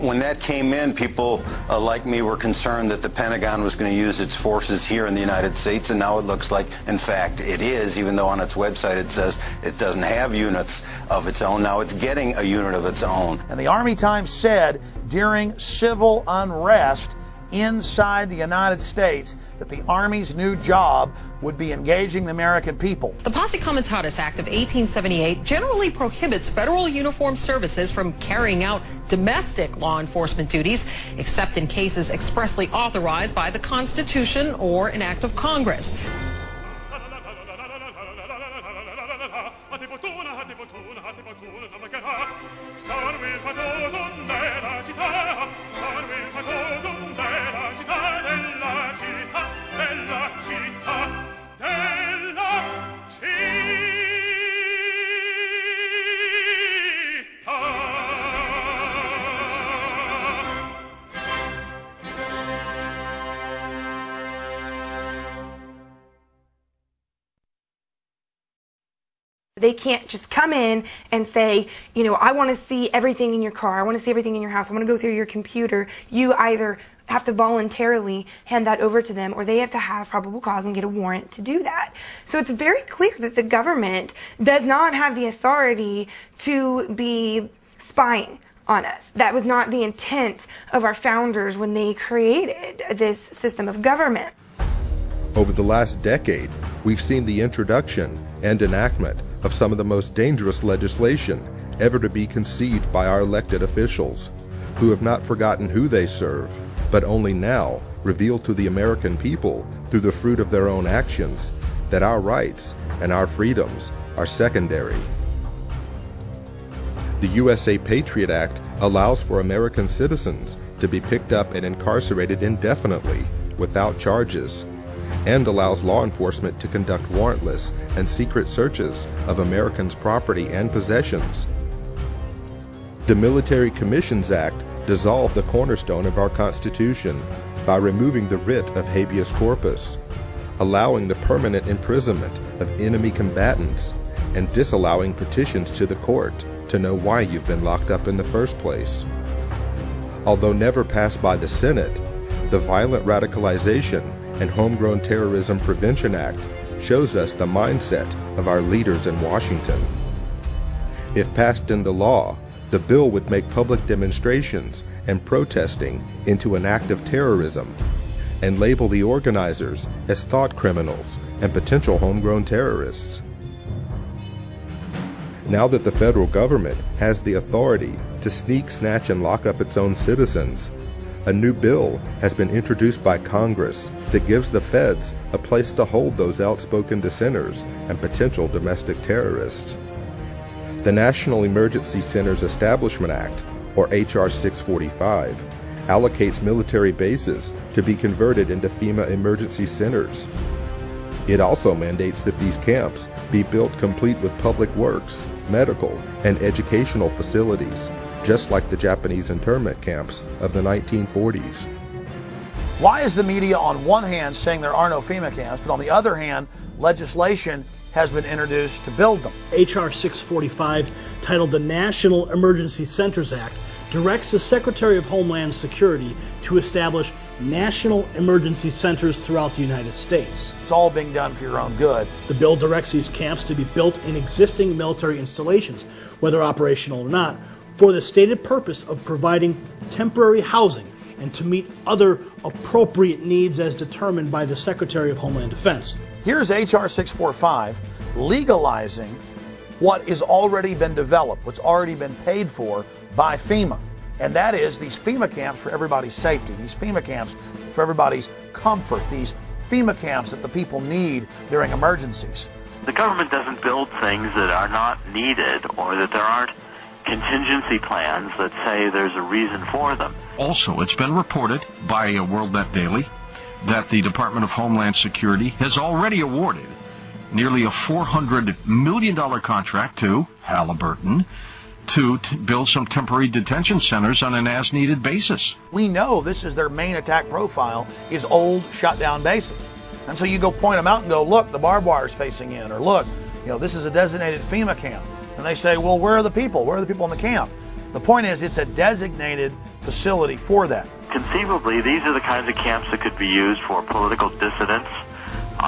when that came in, people like me were concerned that the Pentagon was going to use its forces here in the United States, and now it looks like, in fact, it is, even though on its website it says it doesn't have units of its own. Now it's getting a unit of its own. And the Army Times said during civil unrest inside the United States that the Army's new job would be engaging the American people. The Posse Comitatus Act of 1878 generally prohibits federal uniformed services from carrying out domestic law enforcement duties, except in cases expressly authorized by the Constitution or an act of Congress. They can't just come in and say, you know, I want to see everything in your car, I want to see everything in your house, I want to go through your computer. You either have to voluntarily hand that over to them, or they have to have probable cause and get a warrant to do that. So it's very clear that the government does not have the authority to be spying on us. That was not the intent of our founders when they created this system of government. Over the last decade, we've seen the introduction and enactment of some of the most dangerous legislation ever to be conceived by our elected officials, who have not forgotten who they serve, but only now reveal to the American people, through the fruit of their own actions, that our rights and our freedoms are secondary. The USA Patriot Act allows for American citizens to be picked up and incarcerated indefinitely without charges, and allows law enforcement to conduct warrantless and secret searches of Americans' property and possessions. The Military Commissions Act dissolved the cornerstone of our Constitution by removing the writ of habeas corpus, allowing the permanent imprisonment of enemy combatants, and disallowing petitions to the court to know why you've been locked up in the first place. Although never passed by the Senate, the Violent Radicalization and Homegrown Terrorism Prevention Act shows us the mindset of our leaders in Washington. If passed into law, the bill would make public demonstrations and protesting into an act of terrorism, and label the organizers as thought criminals and potential homegrown terrorists. Now that the federal government has the authority to sneak, snatch, and lock up its own citizens, a new bill has been introduced by Congress that gives the feds a place to hold those outspoken dissenters and potential domestic terrorists. The National Emergency Centers Establishment Act, or H.R. 645, allocates military bases to be converted into FEMA emergency centers. It also mandates that these camps be built complete with public works, medical, and educational facilities, just like the Japanese internment camps of the 1940s. Why is the media on one hand saying there are no FEMA camps, but on the other hand, legislation has been introduced to build them? H.R. 645, titled the National Emergency Centers Act, directs the Secretary of Homeland Security to establish national emergency centers throughout the United States. It's all being done for your own good. The bill directs these camps to be built in existing military installations, whether operational or not, for the stated purpose of providing temporary housing and to meet other appropriate needs as determined by the Secretary of Homeland Defense. Here's H.R. 645 legalizing what has already been developed, what's already been paid for by FEMA. And that is these FEMA camps for everybody's safety, these FEMA camps for everybody's comfort, these FEMA camps that the people need during emergencies. The government doesn't build things that are not needed or that there aren't contingency plans that say there's a reason for them. Also, it's been reported by WorldNet Daily that the Department of Homeland Security has already awarded nearly a $400 million contract to Halliburton to build some temporary detention centers on an as-needed basis. We know this is their main attack profile, is old, shut-down bases. And so you go point them out and go, look, the barbed wire's facing in, or look, this is a designated FEMA camp. And they say, well, where are the people? Where are the people in the camp? The point is, it's a designated facility for that. Conceivably, these are the kinds of camps that could be used for political dissidents,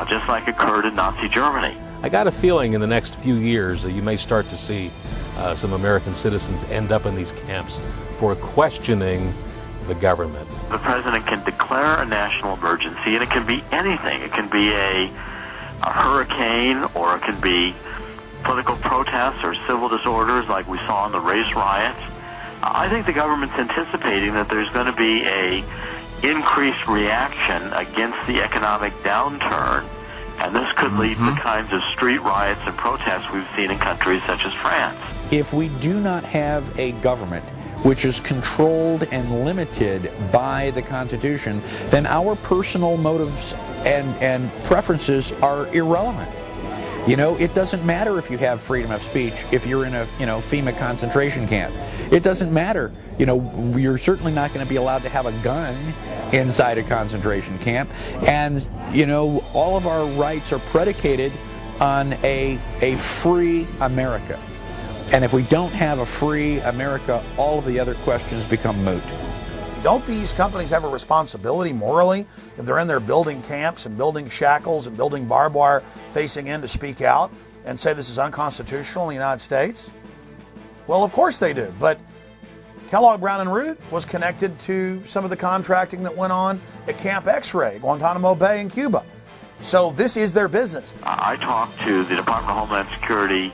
just like occurred in Nazi Germany. I got a feeling in the next few years that you may start to see some American citizens end up in these camps for questioning the government. The president can declare a national emergency, and it can be anything. It can be a hurricane, or it can be political protests or civil disorders like we saw in the race riots. I think the government's anticipating that there's going to be a increased reaction against the economic downturn, and this could lead to the kinds of street riots and protests we've seen in countries such as France. If we do not have a government which is controlled and limited by the Constitution, then our personal motives and preferences are irrelevant. It doesn't matter if you have freedom of speech if you're in a FEMA concentration camp. It doesn't matter. You're certainly not going to be allowed to have a gun inside a concentration camp. And all of our rights are predicated on a free America. And if we don't have a free America, all of the other questions become moot. Don't these companies have a responsibility morally if they're in there building camps and building shackles and building barbed wire facing in to speak out and say this is unconstitutional in the United States? Well, of course they do. But Kellogg Brown and Root was connected to some of the contracting that went on at Camp X-Ray, Guantanamo Bay in Cuba. So this is their business. I talked to the Department of Homeland Security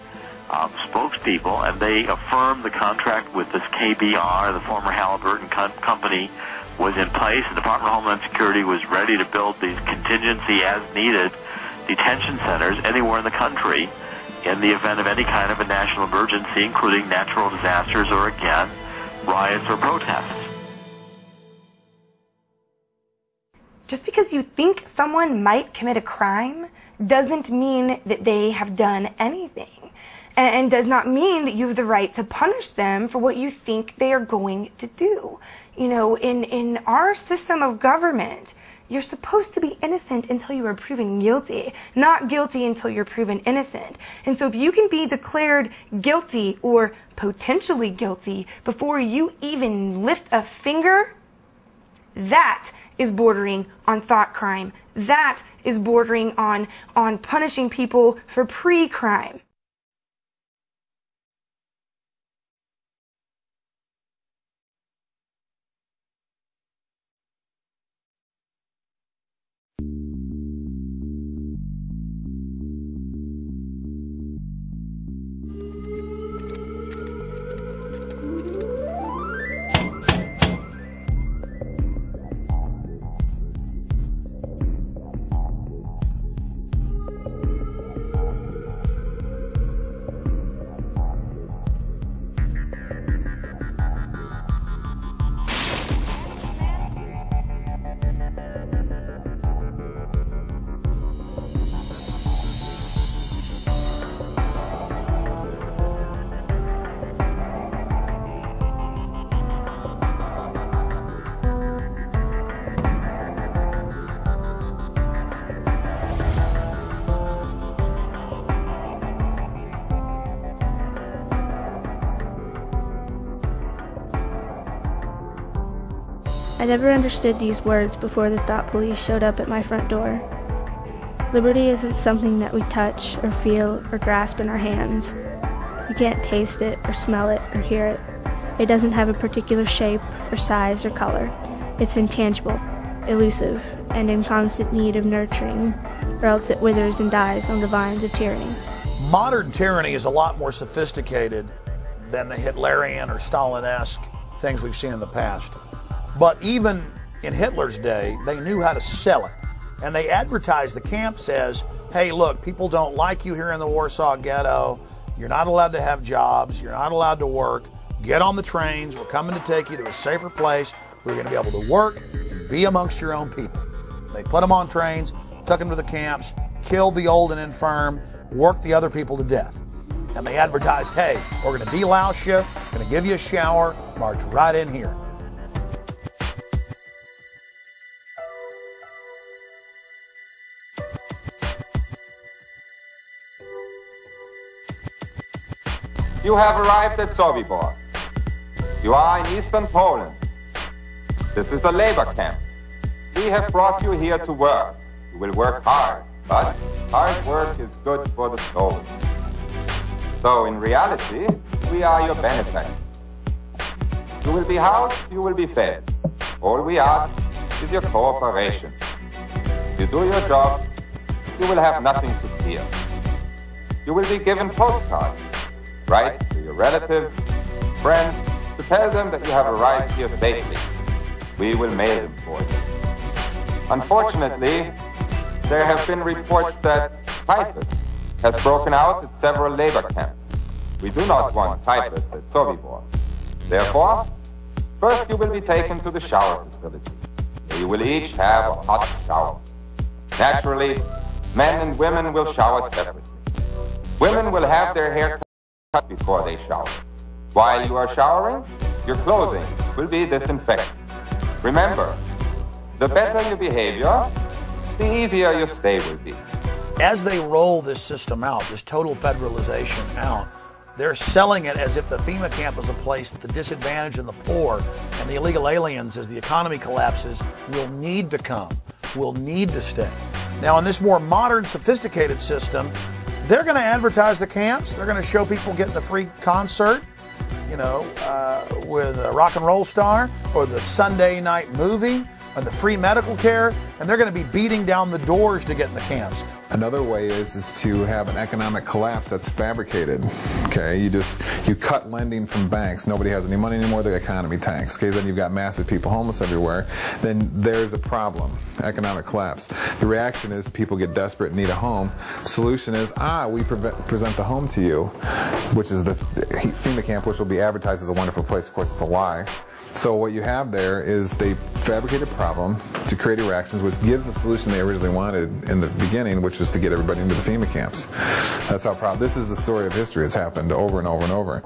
spokespeople, and they affirmed the contract with this KBR, the former Halliburton company, was in place. The Department of Homeland Security was ready to build these contingency as needed detention centers anywhere in the country in the event of any kind of a national emergency, including natural disasters or, again, riots or protests. Just because you think someone might commit a crime doesn't mean that they have done anything, and does not mean that you have the right to punish them for what you think they are going to do. You know, in our system of government, you're supposed to be innocent until you are proven guilty, not guilty until you're proven innocent. And so if you can be declared guilty or potentially guilty before you even lift a finger, that is bordering on thought crime. That is bordering on punishing people for pre-crime. I never understood these words before the thought police showed up at my front door. Liberty isn't something that we touch or feel or grasp in our hands. You can't taste it or smell it or hear it. It doesn't have a particular shape or size or color. It's intangible, elusive, and in constant need of nurturing, or else it withers and dies on the vines of tyranny. Modern tyranny is a lot more sophisticated than the Hitlerian or Stalin-esque things we've seen in the past. But even in Hitler's day, they knew how to sell it. And they advertised the camps as, hey, look, people don't like you here in the Warsaw Ghetto. You're not allowed to have jobs. You're not allowed to work. Get on the trains. We're coming to take you to a safer place where you're going to be able to work and be amongst your own people. They put them on trains, took them to the camps, killed the old and infirm, worked the other people to death. And they advertised, hey, we're going to delouse you, going to give you a shower, march right in here. You have arrived at Sobibor. You are in eastern Poland. This is a labor camp. We have brought you here to work. You will work hard, but hard work is good for the soul. So in reality, we are your benefactors. You will be housed, you will be fed. All we ask is your cooperation. If you do your job, you will have nothing to fear. You will be given postcards. Write to your relatives, friends, to tell them that you have arrived here safely. We will mail them for you. Unfortunately, there have been reports that typhus has broken out at several labor camps. We do not want typhus at Sobibor. Therefore, first you will be taken to the shower facility, where you will each have a hot shower. Naturally, men and women will shower separately. Women will have their hair cut before they shower. While you are showering, your clothing will be disinfected. Remember, the better your behavior, the easier your stay will be. as they roll this system out, this total federalization out, they're selling it as if the FEMA camp is a place that the disadvantaged and the poor and the illegal aliens, as the economy collapses, will need to come, will need to stay. Now, in this more modern, sophisticated system, they're going to advertise the camps. They're going to show people getting the free concert, with a rock and roll star, or the Sunday night movie, or the free medical care, and they're going to be beating down the doors to get in the camps. Another way is to have an economic collapse that's fabricated. Okay, you cut lending from banks. Nobody has any money anymore. The economy tanks. Okay, then you've got massive people homeless everywhere. Then there's a problem. Economic collapse. The reaction is people get desperate and need a home. Solution is we present the home to you, which is the FEMA camp, which will be advertised as a wonderful place. Of course, it's a lie. So what you have there is they fabricate a problem to create reactions, which gives the solution they originally wanted in the beginning, which was to get everybody into the FEMA camps. That's how this is the story of history. It's happened over and over and over.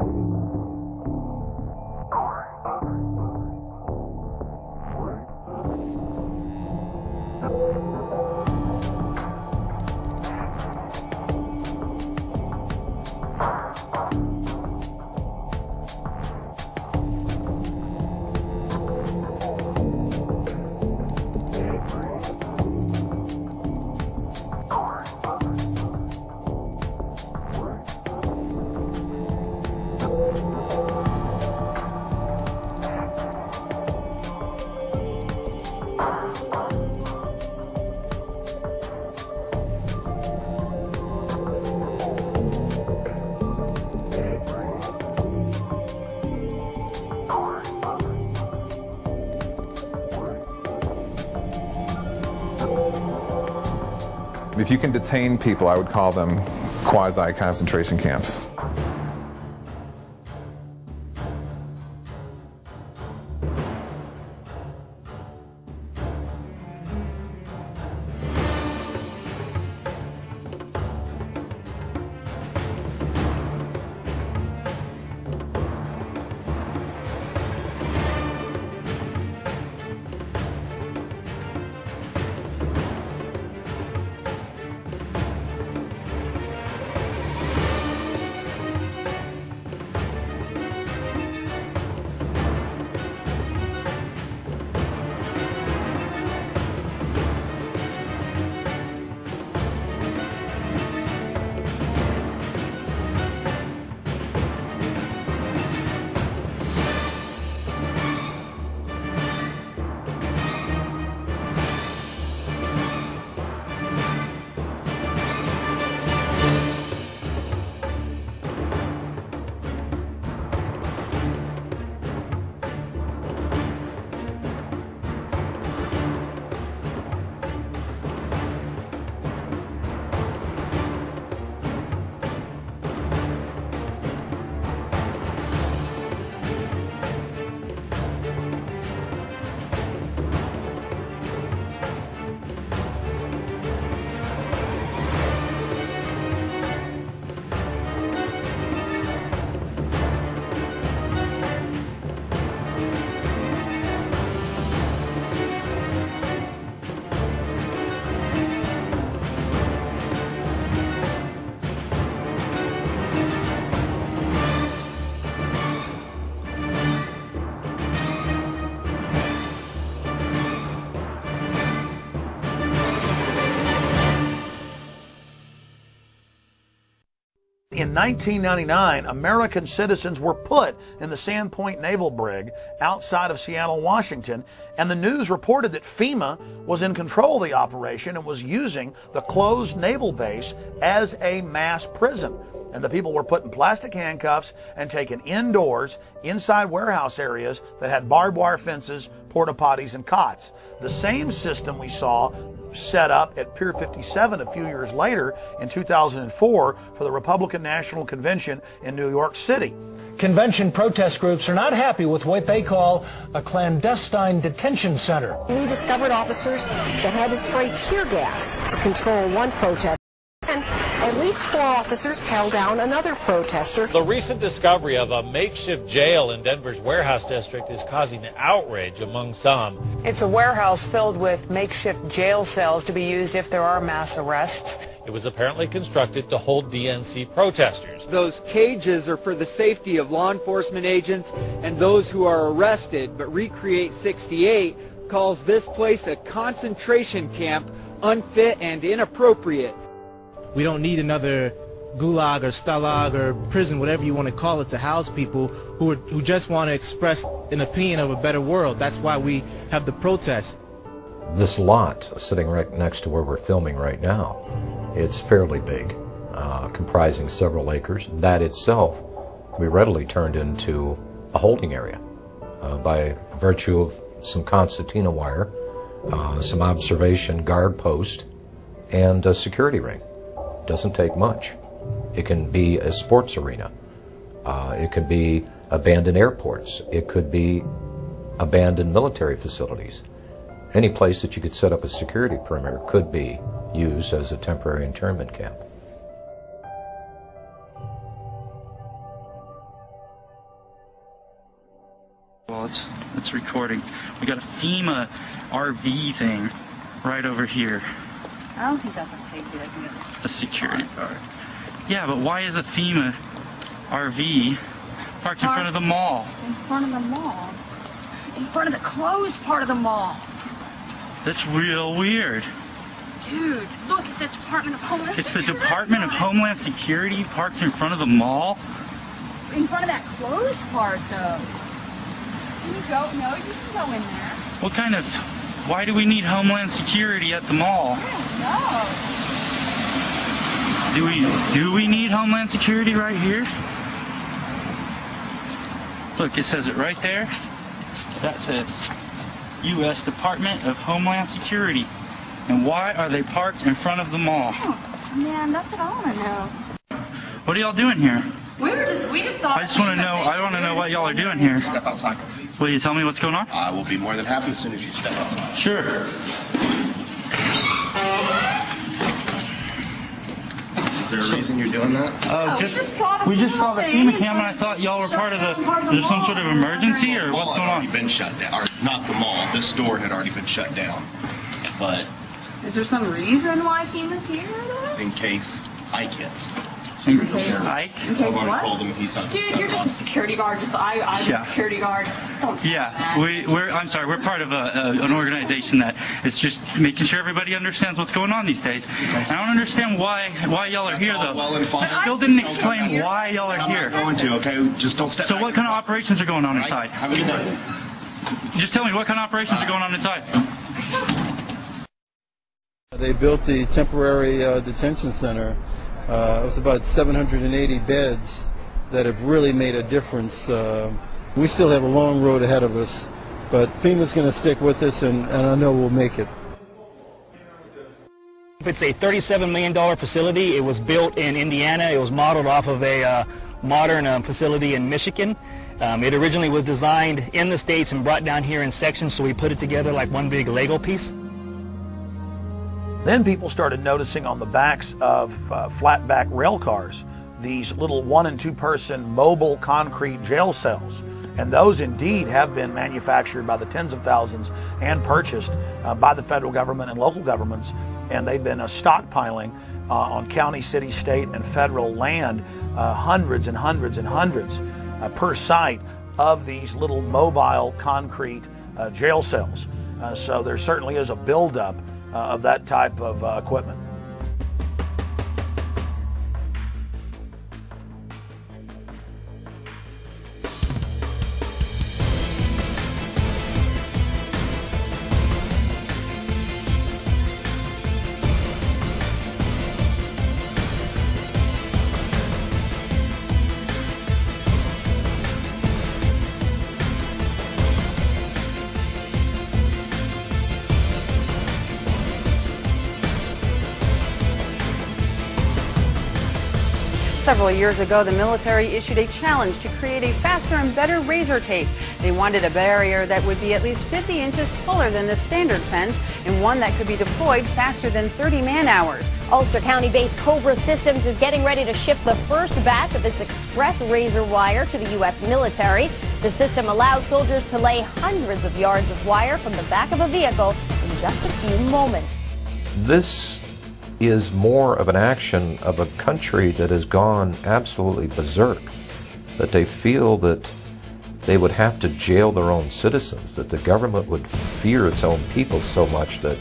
If you can detain people, I would call them quasi-concentration camps. In 1999, American citizens were put in the Sandpoint Naval Brig outside of Seattle, Washington, and the news reported that FEMA was in control of the operation and was using the closed naval base as a mass prison. And the people were put in plastic handcuffs and taken indoors, inside warehouse areas that had barbed wire fences, porta potties, and cots. The same system we saw set up at Pier 57 a few years later in 2004 for the Republican National Convention in New York City. Convention protest groups are not happy with what they call a clandestine detention center. We discovered officers that had to spray tear gas to control one protest. And At least 4 officers held down another protester. The recent discovery of a makeshift jail in Denver's warehouse district is causing outrage among some. It's a warehouse filled with makeshift jail cells to be used if there are mass arrests. It was apparently constructed to hold DNC protesters. Those cages are for the safety of law enforcement agents and those who are arrested, but Recreate 68 calls this place a concentration camp, unfit and inappropriate. We don't need another gulag or stalag or prison, whatever you want to call it, to house people who just want to express an opinion of a better world. That's why we have the protest. This lot sitting right next to where we're filming right now, it's fairly big, comprising several acres. That itself we readily turned into a holding area by virtue of some concertina wire, some observation guard post, and a security ring. Doesn't take much. It can be a sports arena. It could be abandoned airports. It could be abandoned military facilities. Any place that you could set up a security perimeter could be used as a temporary internment camp. Well, it's recording. We got a Fema RV thing right over here. I don't think that's a safety. I think it's a security guard. Yeah, but why is a Fema RV parked in front of the mall? In front of the mall? In front of the closed part of the mall. That's real weird. Dude, look, it says Department of Homeland It's the Security. Department of Homeland Security parked in front of the mall? In front of that closed part, though. Can you go? No, you can go in there. What kind of... Why do we need Homeland Security at the mall? No. Do we need Homeland Security right here? Look, it says it right there. That says U.S. Department of Homeland Security. And why are they parked in front of the mall? Oh, man, that's what I want to know. What are y'all doing here? We just thought. I just want to know. I want to know what y'all are doing here. Step outside. Will you tell me what's going on? I will be more than happy as soon as you step outside. Sure. Is there a reason you're doing that? We just saw the FEMA cam, and I thought y'all were part of the. There's some sort of emergency, or what's going on? Been shut down, or not the mall. This store had already been shut down, but Is there some reason why FEMA's here, though? in case Ike hits. In case Ike? In case I've already what? told him he's not. Dude, you're just a security guard. I'm Yeah. a security guard. Don't Yeah, I'm sorry. We're part of an organization that is just making sure everybody understands what's going on these days. I don't understand why y'all are here though. Well and fine. I still didn't explain why y'all are here. I'm not going to. Okay, just don't step. So back. what kind of operations are going on inside? Have a good day. Just tell me what kind of operations are going on inside. They built the temporary detention center. It was about 780 beds that have really made a difference. We still have a long road ahead of us, but FEMA's going to stick with us, and I know we'll make it. It's a $37 million facility. It was built in Indiana. It was modeled off of a modern facility in Michigan. It originally was designed in the States and brought down here in sections, so we put it together like one big Lego piece. Then people started noticing on the backs of flatback rail cars these little 1- and 2-person mobile concrete jail cells. And those indeed have been manufactured by the tens of thousands and purchased by the federal government and local governments. And they've been stockpiling on county, city, state, and federal land hundreds and hundreds and hundreds per site of these little mobile concrete jail cells. So there certainly is a buildup of that type of equipment. Several years ago, the military issued a challenge to create a faster and better razor tape. They wanted a barrier that would be at least 50 inches taller than the standard fence and one that could be deployed faster than 30 man-hours. Ulster County-based Cobra Systems is getting ready to ship the first batch of its express razor wire to the U.S. military. The system allows soldiers to lay hundreds of yards of wire from the back of a vehicle in just a few moments. This is more of an action of a country that has gone absolutely berserk, that they feel that they would have to jail their own citizens, that the government would fear its own people so much that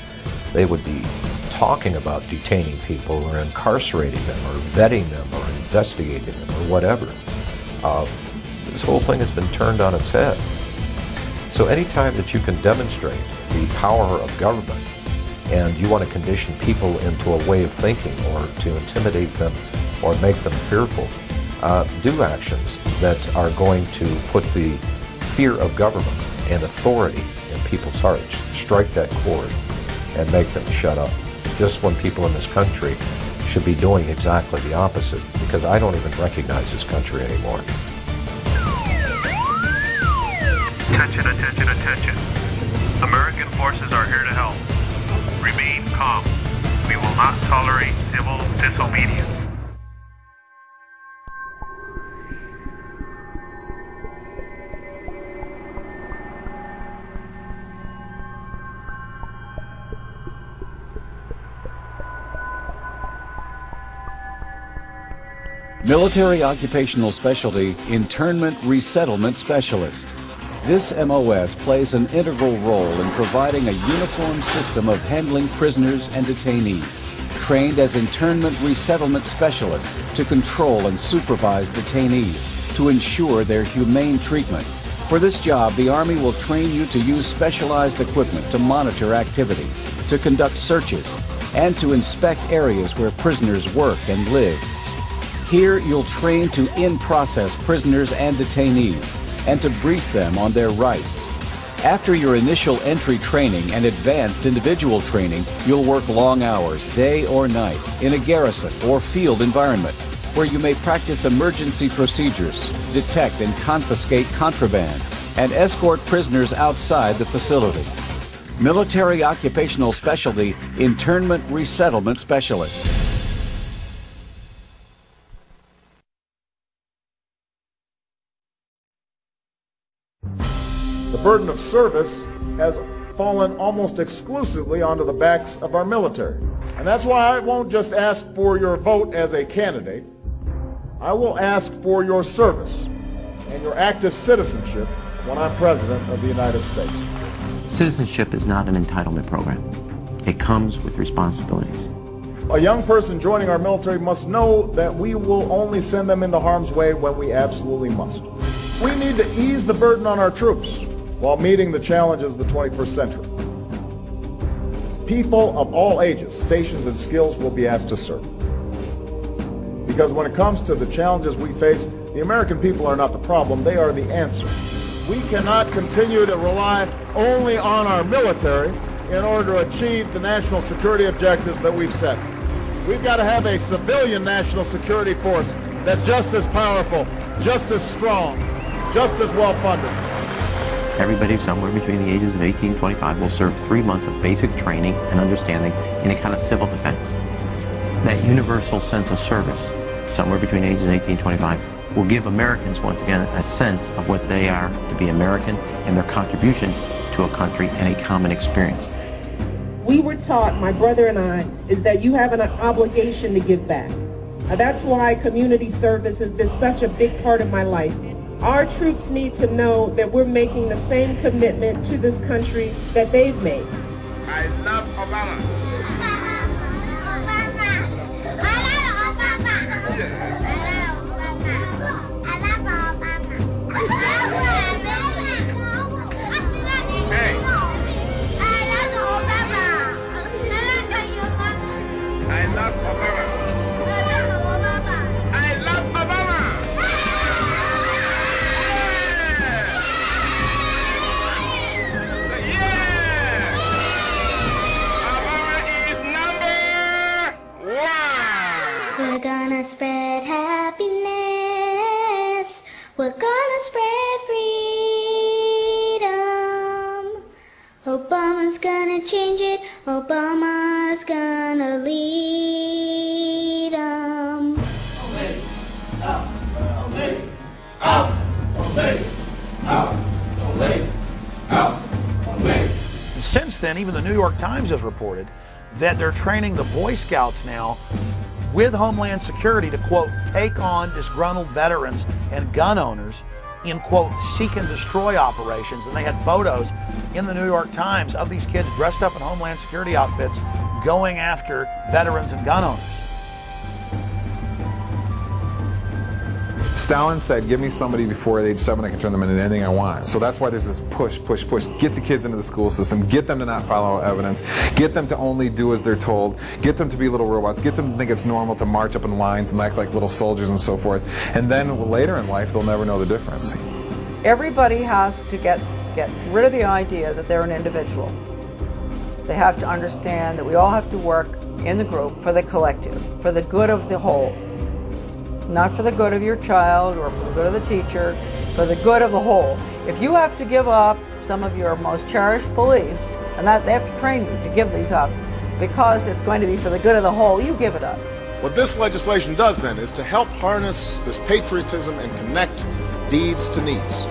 they would be talking about detaining people or incarcerating them or vetting them or investigating them or whatever. This whole thing has been turned on its head. So anytime that you can demonstrate the power of government and you want to condition people into a way of thinking or to intimidate them or make them fearful, do actions that are going to put the fear of government and authority in people's hearts. Strike that chord and make them shut up. Just when people in this country should be doing exactly the opposite, because I don't even recognize this country anymore. Attention, attention, attention. American forces are here to help. Remain calm. We will not tolerate civil disobedience. Military Occupational Specialty Internment Resettlement Specialist. This MOS plays an integral role in providing a uniform system of handling prisoners and detainees. Trained as internment resettlement specialists to control and supervise detainees to ensure their humane treatment. For this job, the Army will train you to use specialized equipment to monitor activity, to conduct searches, and to inspect areas where prisoners work and live. Here, you'll train to in-process prisoners and detainees and to brief them on their rights. After your initial entry training and advanced individual training, you'll work long hours, day or night, in a garrison or field environment where you may practice emergency procedures, detect and confiscate contraband, and escort prisoners outside the facility. Military Occupational Specialty Internment Resettlement Specialist. The burden of service has fallen almost exclusively onto the backs of our military. And that's why I won't just ask for your vote as a candidate. I will ask for your service and your active citizenship when I'm President of the United States. Citizenship is not an entitlement program. It comes with responsibilities. A young person joining our military must know that we will only send them into harm's way when we absolutely must. We need to ease the burden on our troops while meeting the challenges of the 21st century. People of all ages, stations, and skills will be asked to serve. Because when it comes to the challenges we face, the American people are not the problem, they are the answer. We cannot continue to rely only on our military in order to achieve the national security objectives that we've set. We've got to have a civilian national security force that's just as powerful, just as strong, just as well funded. Everybody somewhere between the ages of 18 and 25 will serve 3 months of basic training and understanding in a kind of civil defense. That universal sense of service, somewhere between ages 18 and 25, will give Americans, once again, a sense of what they are to be American and their contribution to a country and a common experience. We were taught, my brother and I, is that you have an obligation to give back. That's why community service has been such a big part of my life. Our troops need to know that we're making the same commitment to this country that they've made. I love Obama. Is not We're gonna spread freedom. Obama's gonna change it. Obama's gonna lead 'em. Since then, even the New York Times has reported that they're training the Boy Scouts now with Homeland Security to, quote, take on disgruntled veterans and gun owners in, quote, seek and destroy operations. And they had photos in the New York Times of these kids dressed up in Homeland Security outfits going after veterans and gun owners. Stalin said, give me somebody before age 7, I can turn them into anything I want. So that's why there's this push. Get the kids into the school system. Get them to not follow evidence. Get them to only do as they're told. Get them to be little robots. Get them to think it's normal to march up in lines and act like little soldiers and so forth. And then later in life, they'll never know the difference. Everybody has to get rid of the idea that they're an individual. They have to understand that we all have to work in the group for the collective, for the good of the whole. Not for the good of your child or for the good of the teacher, for the good of the whole. If you have to give up some of your most cherished beliefs, and that they have to train you to give these up because it's going to be for the good of the whole, you give it up. What this legislation does then is to help harness this patriotism and connect deeds to needs.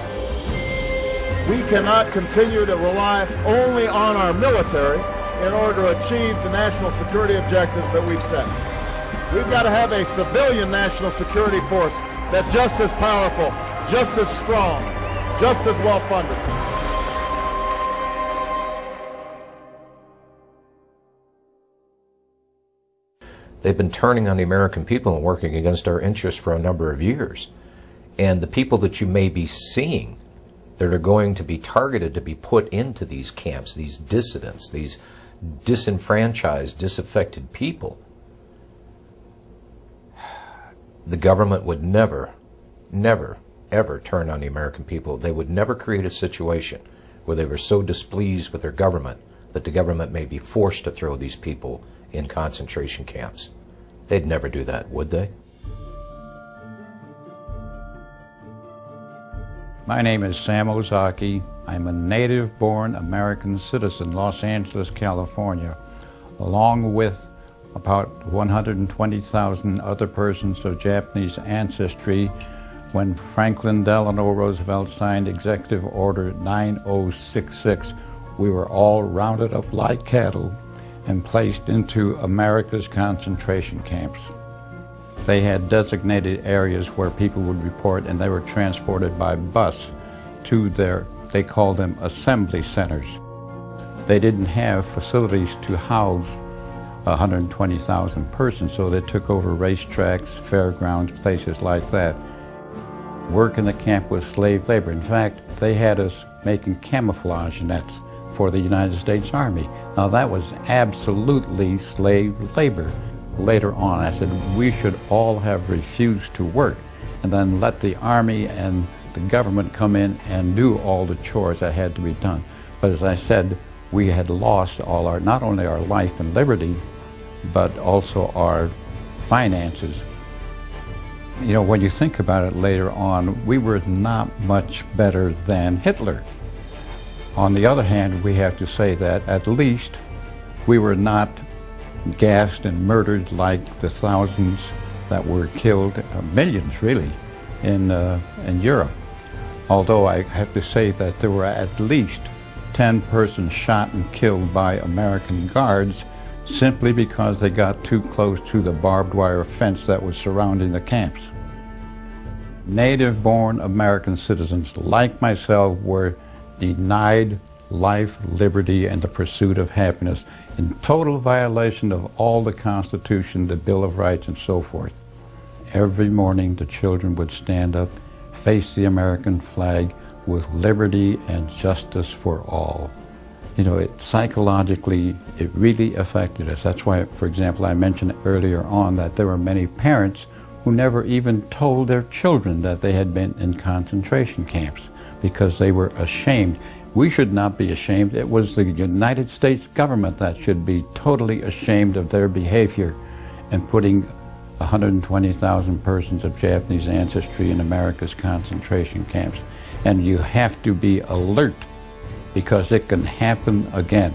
We cannot continue to rely only on our military in order to achieve the national security objectives that we've set. We've got to have a civilian national security force that's just as powerful, just as strong, just as well funded. They've been turning on the American people and working against our interests for a number of years. And the people that you may be seeing that are going to be targeted to be put into these camps, these dissidents, these disenfranchised, disaffected people, the government would never, ever turn on the American people. They would never create a situation where they were so displeased with their government that the government may be forced to throw these people in concentration camps. They'd never do that, would they? My name is Sam Ozaki. I'm a native-born American citizen, Los Angeles, California, along with about 120,000 other persons of Japanese ancestry when Franklin Delano Roosevelt signed Executive Order 9066. We were all rounded up like cattle and placed into America's concentration camps. They had designated areas where people would report, and they were transported by bus to they called them assembly centers. They didn't have facilities to house 120,000 persons, so they took over racetracks, fairgrounds, places like that. Work in the camp was slave labor. In fact, they had us making camouflage nets for the United States Army. Now that was absolutely slave labor. Later on, I said we should all have refused to work and then let the Army and the government come in and do all the chores that had to be done. But as I said, we had lost all our, not only our life and liberty, but also our finances. You know, when you think about it later on, we were not much better than Hitler. On the other hand, we have to say that at least we were not gassed and murdered like the thousands that were killed, millions really, in Europe. Although I have to say that there were at least 10 persons shot and killed by American guards simply because they got too close to the barbed wire fence that was surrounding the camps. Native-born American citizens like myself were denied life, liberty, and the pursuit of happiness in total violation of all the Constitution, the Bill of Rights, and so forth. Every morning the children would stand up, face the American flag with liberty and justice for all. You know, psychologically, it really affected us. That's why, for example, I mentioned earlier on that there were many parents who never even told their children that they had been in concentration camps because they were ashamed. We should not be ashamed. It was the United States government that should be totally ashamed of their behavior and putting 120,000 persons of Japanese ancestry in America's concentration camps. And you have to be alert because it can happen again.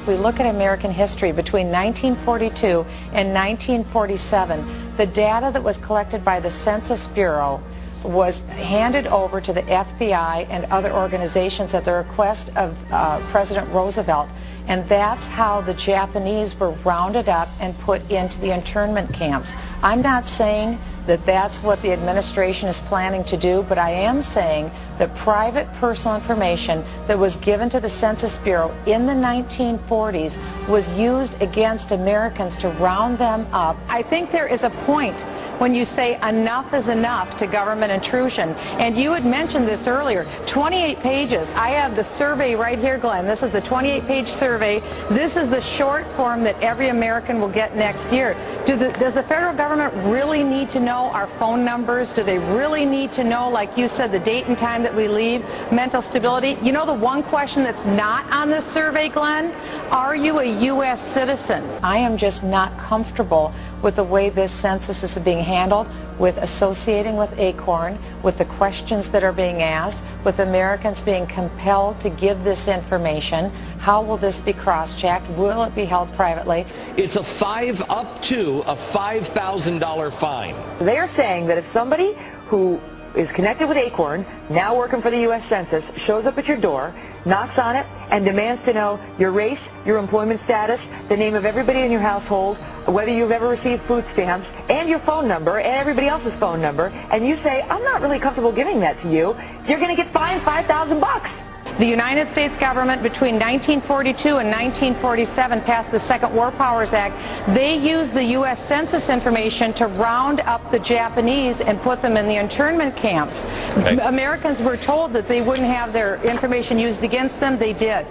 We look at American history between 1942 and 1947. The data that was collected by the Census Bureau was handed over to the FBI and other organizations at the request of President Roosevelt, and that's how the Japanese were rounded up and put into the internment camps. I'm not saying that that's what the administration is planning to do, but I am saying that private personal information that was given to the Census Bureau in the 1940s was used against Americans to round them up. I think there is a point when you say enough is enough to government intrusion. And you had mentioned this earlier, 28 pages. I have the survey right here, Glenn. This is the 28-page survey. This is the short form that every American will get next year. Does the federal government really need to know our phone numbers? Do they really need to know, like you said, the date and time that we leave, mental stability? You know the one question that's not on this survey, Glenn? Are you a U.S. citizen? I am just not comfortable with the way this census is being handled, with associating with ACORN, with the questions that are being asked, with Americans being compelled to give this information. How will this be cross-checked? Will it be held privately? It's up to a $5,000 fine. They're saying that if somebody who is connected with ACORN, now working for the U.S. Census, shows up at your door, knocks on it, and demands to know your race, your employment status, the name of everybody in your household, whether you've ever received food stamps, and your phone number, and everybody else's phone number, and you say, I'm not really comfortable giving that to you, you're going to get fined $5,000. The United States government between 1942 and 1947 passed the Second War Powers Act. They used the U.S. Census information to round up the Japanese and put them in the internment camps. Okay. Americans were told that they wouldn't have their information used against them. They did.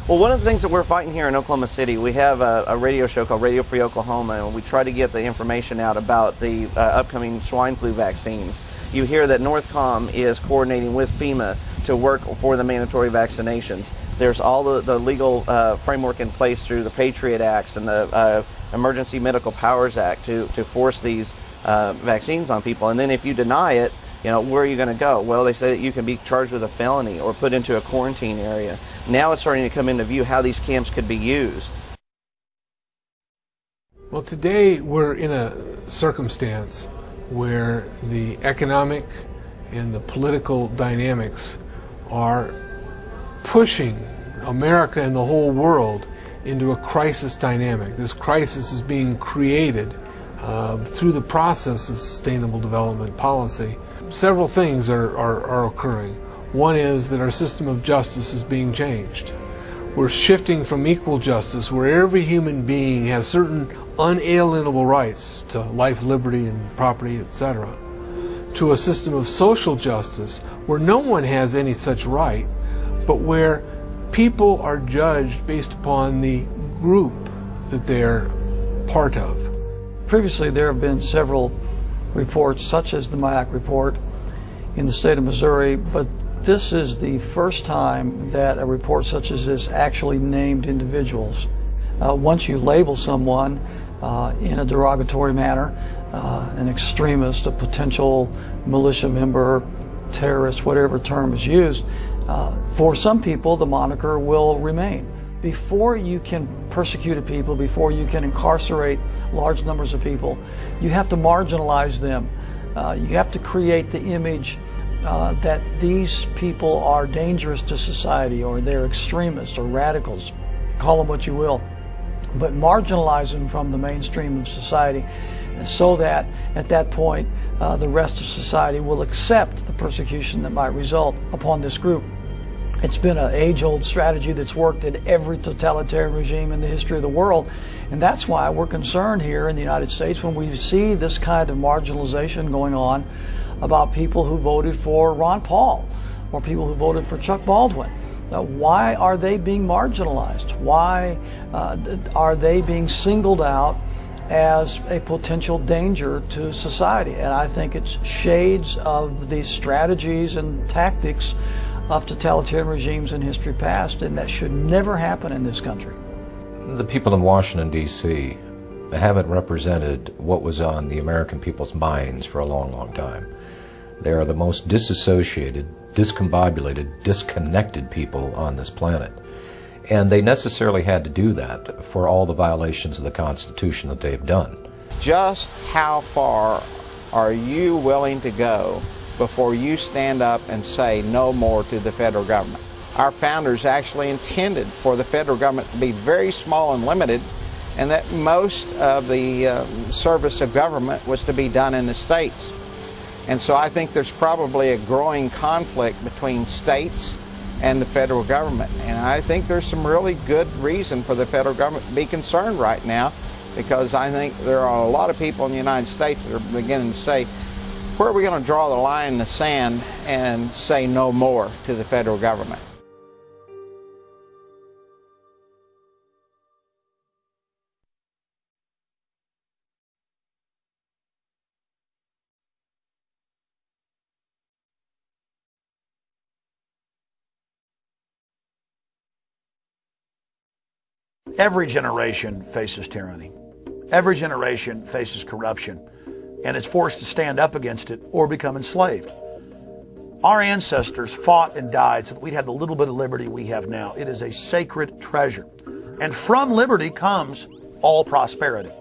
Well, one of the things that we're fighting here in Oklahoma City, we have a radio show called Radio Free Oklahoma, and we try to get the information out about the upcoming swine flu vaccines. You hear that Northcom is coordinating with Fema to work for the mandatory vaccinations. There's all the legal framework in place through the Patriot Acts and the Emergency Medical Powers Act to force these vaccines on people. And then if you deny it, you know, where are you going to go? Well, they say that you can be charged with a felony or put into a quarantine area. Now it's starting to come into view how these camps could be used. Well, today we're in a circumstance where the economic and the political dynamics are pushing America and the whole world into a crisis dynamic. This crisis is being created through the process of sustainable development policy. Several things are occurring. One is that our system of justice is being changed. We're shifting from equal justice, where every human being has certain unalienable rights to life, liberty, and property, etc., to a system of social justice where no one has any such right, but where people are judged based upon the group that they're part of. Previously, there have been several reports, such as the MIAC report in the state of Missouri, but this is the first time that a report such as this actually named individuals. Once you label someone in a derogatory manner, an extremist, a potential militia member, terrorist, whatever term is used, for some people the moniker will remain. Before you can persecute people, before you can incarcerate large numbers of people, you have to marginalize them. You have to create the image that these people are dangerous to society, or they're extremists or radicals, call them what you will, but marginalize them from the mainstream of society so that at that point the rest of society will accept the persecution that might result upon this group. It's been an age-old strategy that's worked in every totalitarian regime in the history of the world. And that's why we're concerned here in the United States when we see this kind of marginalization going on about people who voted for Ron Paul or people who voted for Chuck Baldwin. Why are they being marginalized? Why are they being singled out as a potential danger to society? And I think it's shades of the strategies and tactics of totalitarian regimes in history past, and that should never happen in this country. The people in Washington, D.C. haven't represented what was on the American people's minds for a long, long time. They are the most disassociated, discombobulated, disconnected people on this planet. And they necessarily had to do that for all the violations of the Constitution that they've done. Just how far are you willing to go before you stand up and say no more to the federal government? Our founders actually intended for the federal government to be very small and limited, and that most of the service of government was to be done in the states. And so I think there's probably a growing conflict between states and the federal government. And I think there's some really good reason for the federal government to be concerned right now, because I think there are a lot of people in the United States that are beginning to say, where are we going to draw the line in the sand and say no more to the federal government? Every generation faces tyranny. Every generation faces corruption and is forced to stand up against it or become enslaved. Our ancestors fought and died so that we'd have the little bit of liberty we have now. It is a sacred treasure. And from liberty comes all prosperity.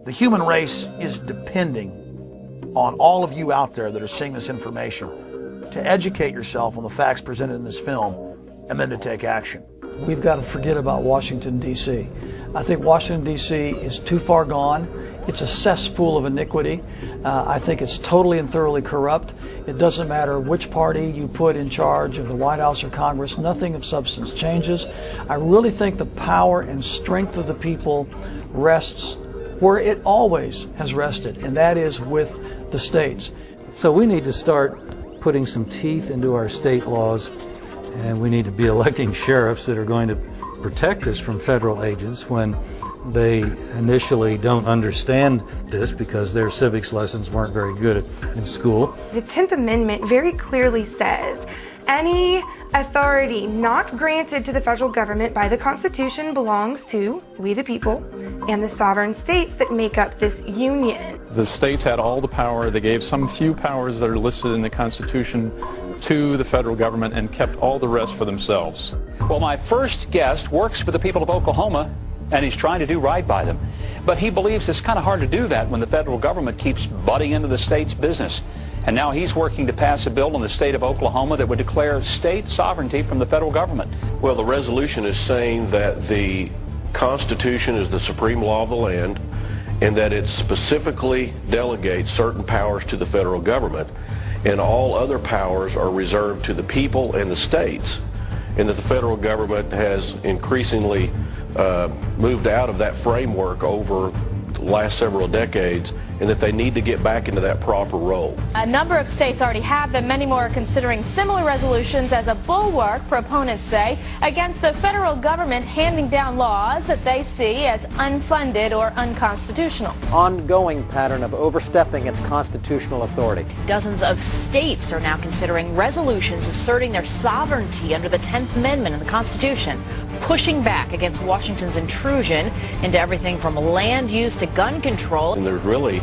The human race is depending on all of you out there that are seeing this information to educate yourself on the facts presented in this film and then to take action. We've got to forget about Washington, D.C. I think Washington, D.C. is too far gone. It's a cesspool of iniquity. I think it's totally and thoroughly corrupt. It doesn't matter which party you put in charge of the White House or Congress, nothing of substance changes. I really think the power and strength of the people rests where it always has rested, and that is with the states. So we need to start putting some teeth into our state laws, and we need to be electing sheriffs that are going to protect us from federal agents when they initially don't understand this because their civics lessons weren't very good in school. The 10th Amendment very clearly says any authority not granted to the federal government by the Constitution belongs to we the people and the sovereign states that make up this union. The states had all the power. They gave some few powers that are listed in the Constitution to the federal government and kept all the rest for themselves. Well, my first guest works for the people of Oklahoma, and he's trying to do right by them. But he believes it's kind of hard to do that when the federal government keeps butting into the state's business. And now he's working to pass a bill in the state of Oklahoma that would declare state sovereignty from the federal government. Well, the resolution is saying that the Constitution is the supreme law of the land and that it specifically delegates certain powers to the federal government, and all other powers are reserved to the people and the states, and that the federal government has increasingly moved out of that framework over the last several decades, and that they need to get back into that proper role. A number of states already have them. Many more are considering similar resolutions as a bulwark, proponents say, against the federal government handing down laws that they see as unfunded or unconstitutional. Ongoing pattern of overstepping its constitutional authority. Dozens of states are now considering resolutions asserting their sovereignty under the 10th Amendment in the Constitution, pushing back against Washington's intrusion into everything from land use to gun control. And there's really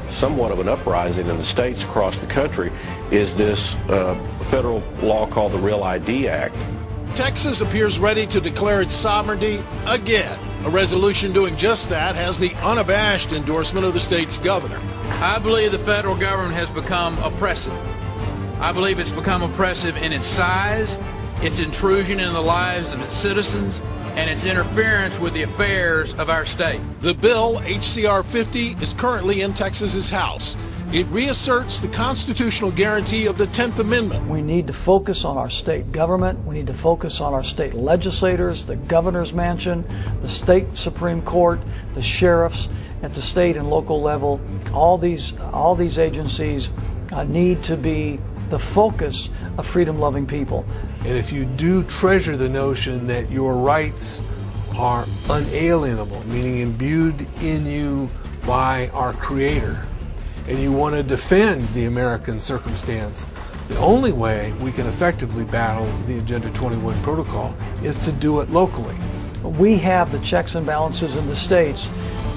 somewhat of an uprising in the states across the country is this federal law called the Real ID Act. Texas appears ready to declare its sovereignty again. A resolution doing just that has the unabashed endorsement of the state's governor. I believe the federal government has become oppressive. I believe it's become oppressive in its size, its intrusion in the lives of its citizens, and its interference with the affairs of our state. The bill, HCR 50, is currently in Texas's House. It reasserts the constitutional guarantee of the 10th Amendment. We need to focus on our state government. We need to focus on our state legislators, the governor's mansion, the state Supreme Court, the sheriffs at the state and local level. All these agencies need to be the focus of freedom-loving people. And if you do treasure the notion that your rights are unalienable, meaning imbued in you by our Creator, and you want to defend the American circumstance, the only way we can effectively battle the Agenda 21 protocol is to do it locally. We have the checks and balances in the states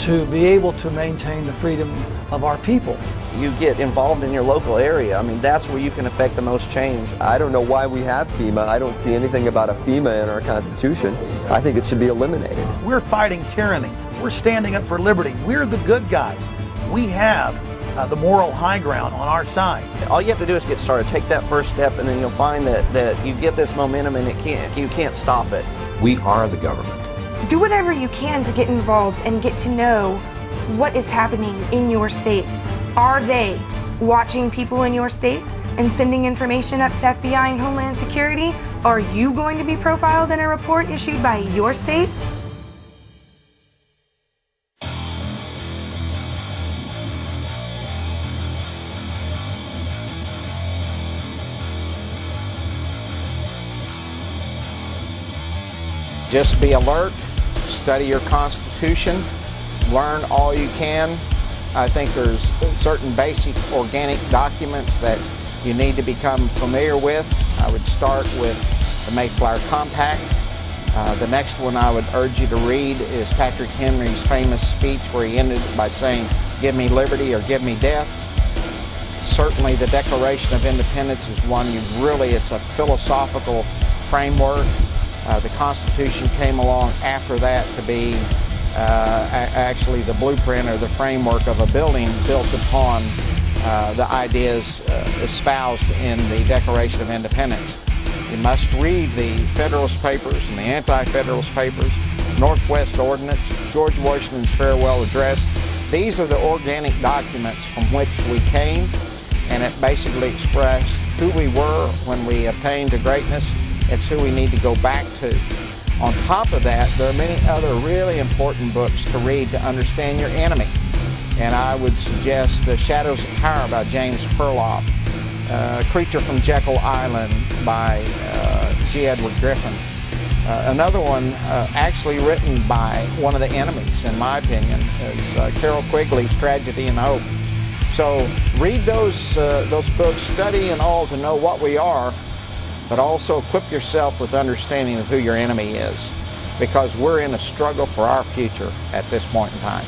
to be able to maintain the freedom of our people. You get involved in your local area. I mean, that's where you can affect the most change. I don't know why we have FEMA. I don't see anything about a FEMA in our Constitution. I think it should be eliminated. We're fighting tyranny. We're standing up for liberty. We're the good guys. We have the moral high ground on our side. All you have to do is get started. Take that first step, and then you'll find that you get this momentum, and you can't stop it. We are the government. Do whatever you can to get involved and get to know what is happening in your state. Are they watching people in your state and sending information up to FBI and Homeland Security? Are you going to be profiled in a report issued by your state? Just be alert, study your Constitution, learn all you can. I think there's certain basic organic documents that you need to become familiar with. I would start with the Mayflower Compact. The next one I would urge you to read is Patrick Henry's famous speech where he ended by saying, "Give me liberty or give me death." Certainly the Declaration of Independence is one it's a philosophical framework. The Constitution came along after that to be actually the blueprint or the framework of a building built upon the ideas espoused in the Declaration of Independence. You must read the Federalist Papers and the Anti-Federalist Papers, Northwest Ordinance, George Washington's Farewell Address. These are the organic documents from which we came, and it basically expressed who we were when we attained to greatness. It's who we need to go back to. On top of that, there are many other really important books to read to understand your enemy. And I would suggest The Shadows of Power by James Perloff, Creature from Jekyll Island by G. Edward Griffin. Another one actually written by one of the enemies, in my opinion, is Carol Quigley's Tragedy and Hope. So read those books, study and all to know what we are, but also equip yourself with understanding of who your enemy is, because we're in a struggle for our future at this point in time.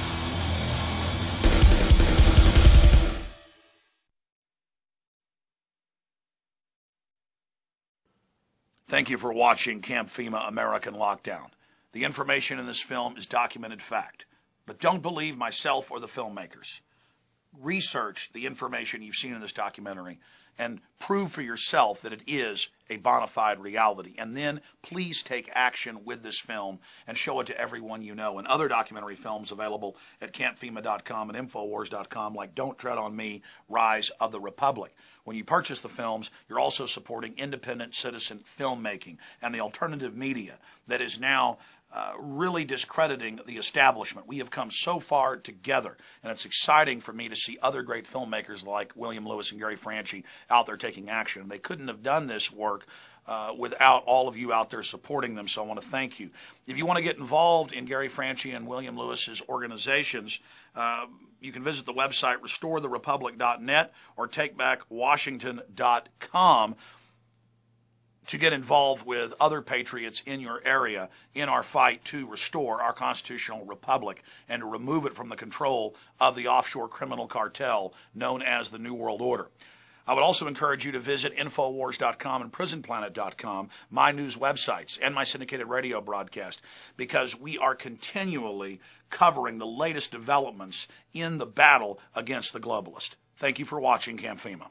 Thank you for watching Camp FEMA American Lockdown. The information in this film is documented fact, but don't believe myself or the filmmakers. Research the information you've seen in this documentary and prove for yourself that it is a bona fide reality. And then please take action with this film and show it to everyone you know. And other documentary films available at campfema.com and infowars.com, like Don't Tread on Me, Rise of the Republic. When you purchase the films, you're also supporting independent citizen filmmaking and the alternative media that is now really discrediting the establishment. We have come so far together, and it's exciting for me to see other great filmmakers like William Lewis and Gary Franchi out there taking action. They couldn't have done this work without all of you out there supporting them, so I want to thank you. If you want to get involved in Gary Franchi and William Lewis's organizations, you can visit the website restoretherepublic.net or takebackwashington.com to get involved with other patriots in your area in our fight to restore our constitutional republic and to remove it from the control of the offshore criminal cartel known as the New World Order. I would also encourage you to visit Infowars.com and PrisonPlanet.com, my news websites, and my syndicated radio broadcast, because we are continually covering the latest developments in the battle against the globalist. Thank you for watching Camp FEMA.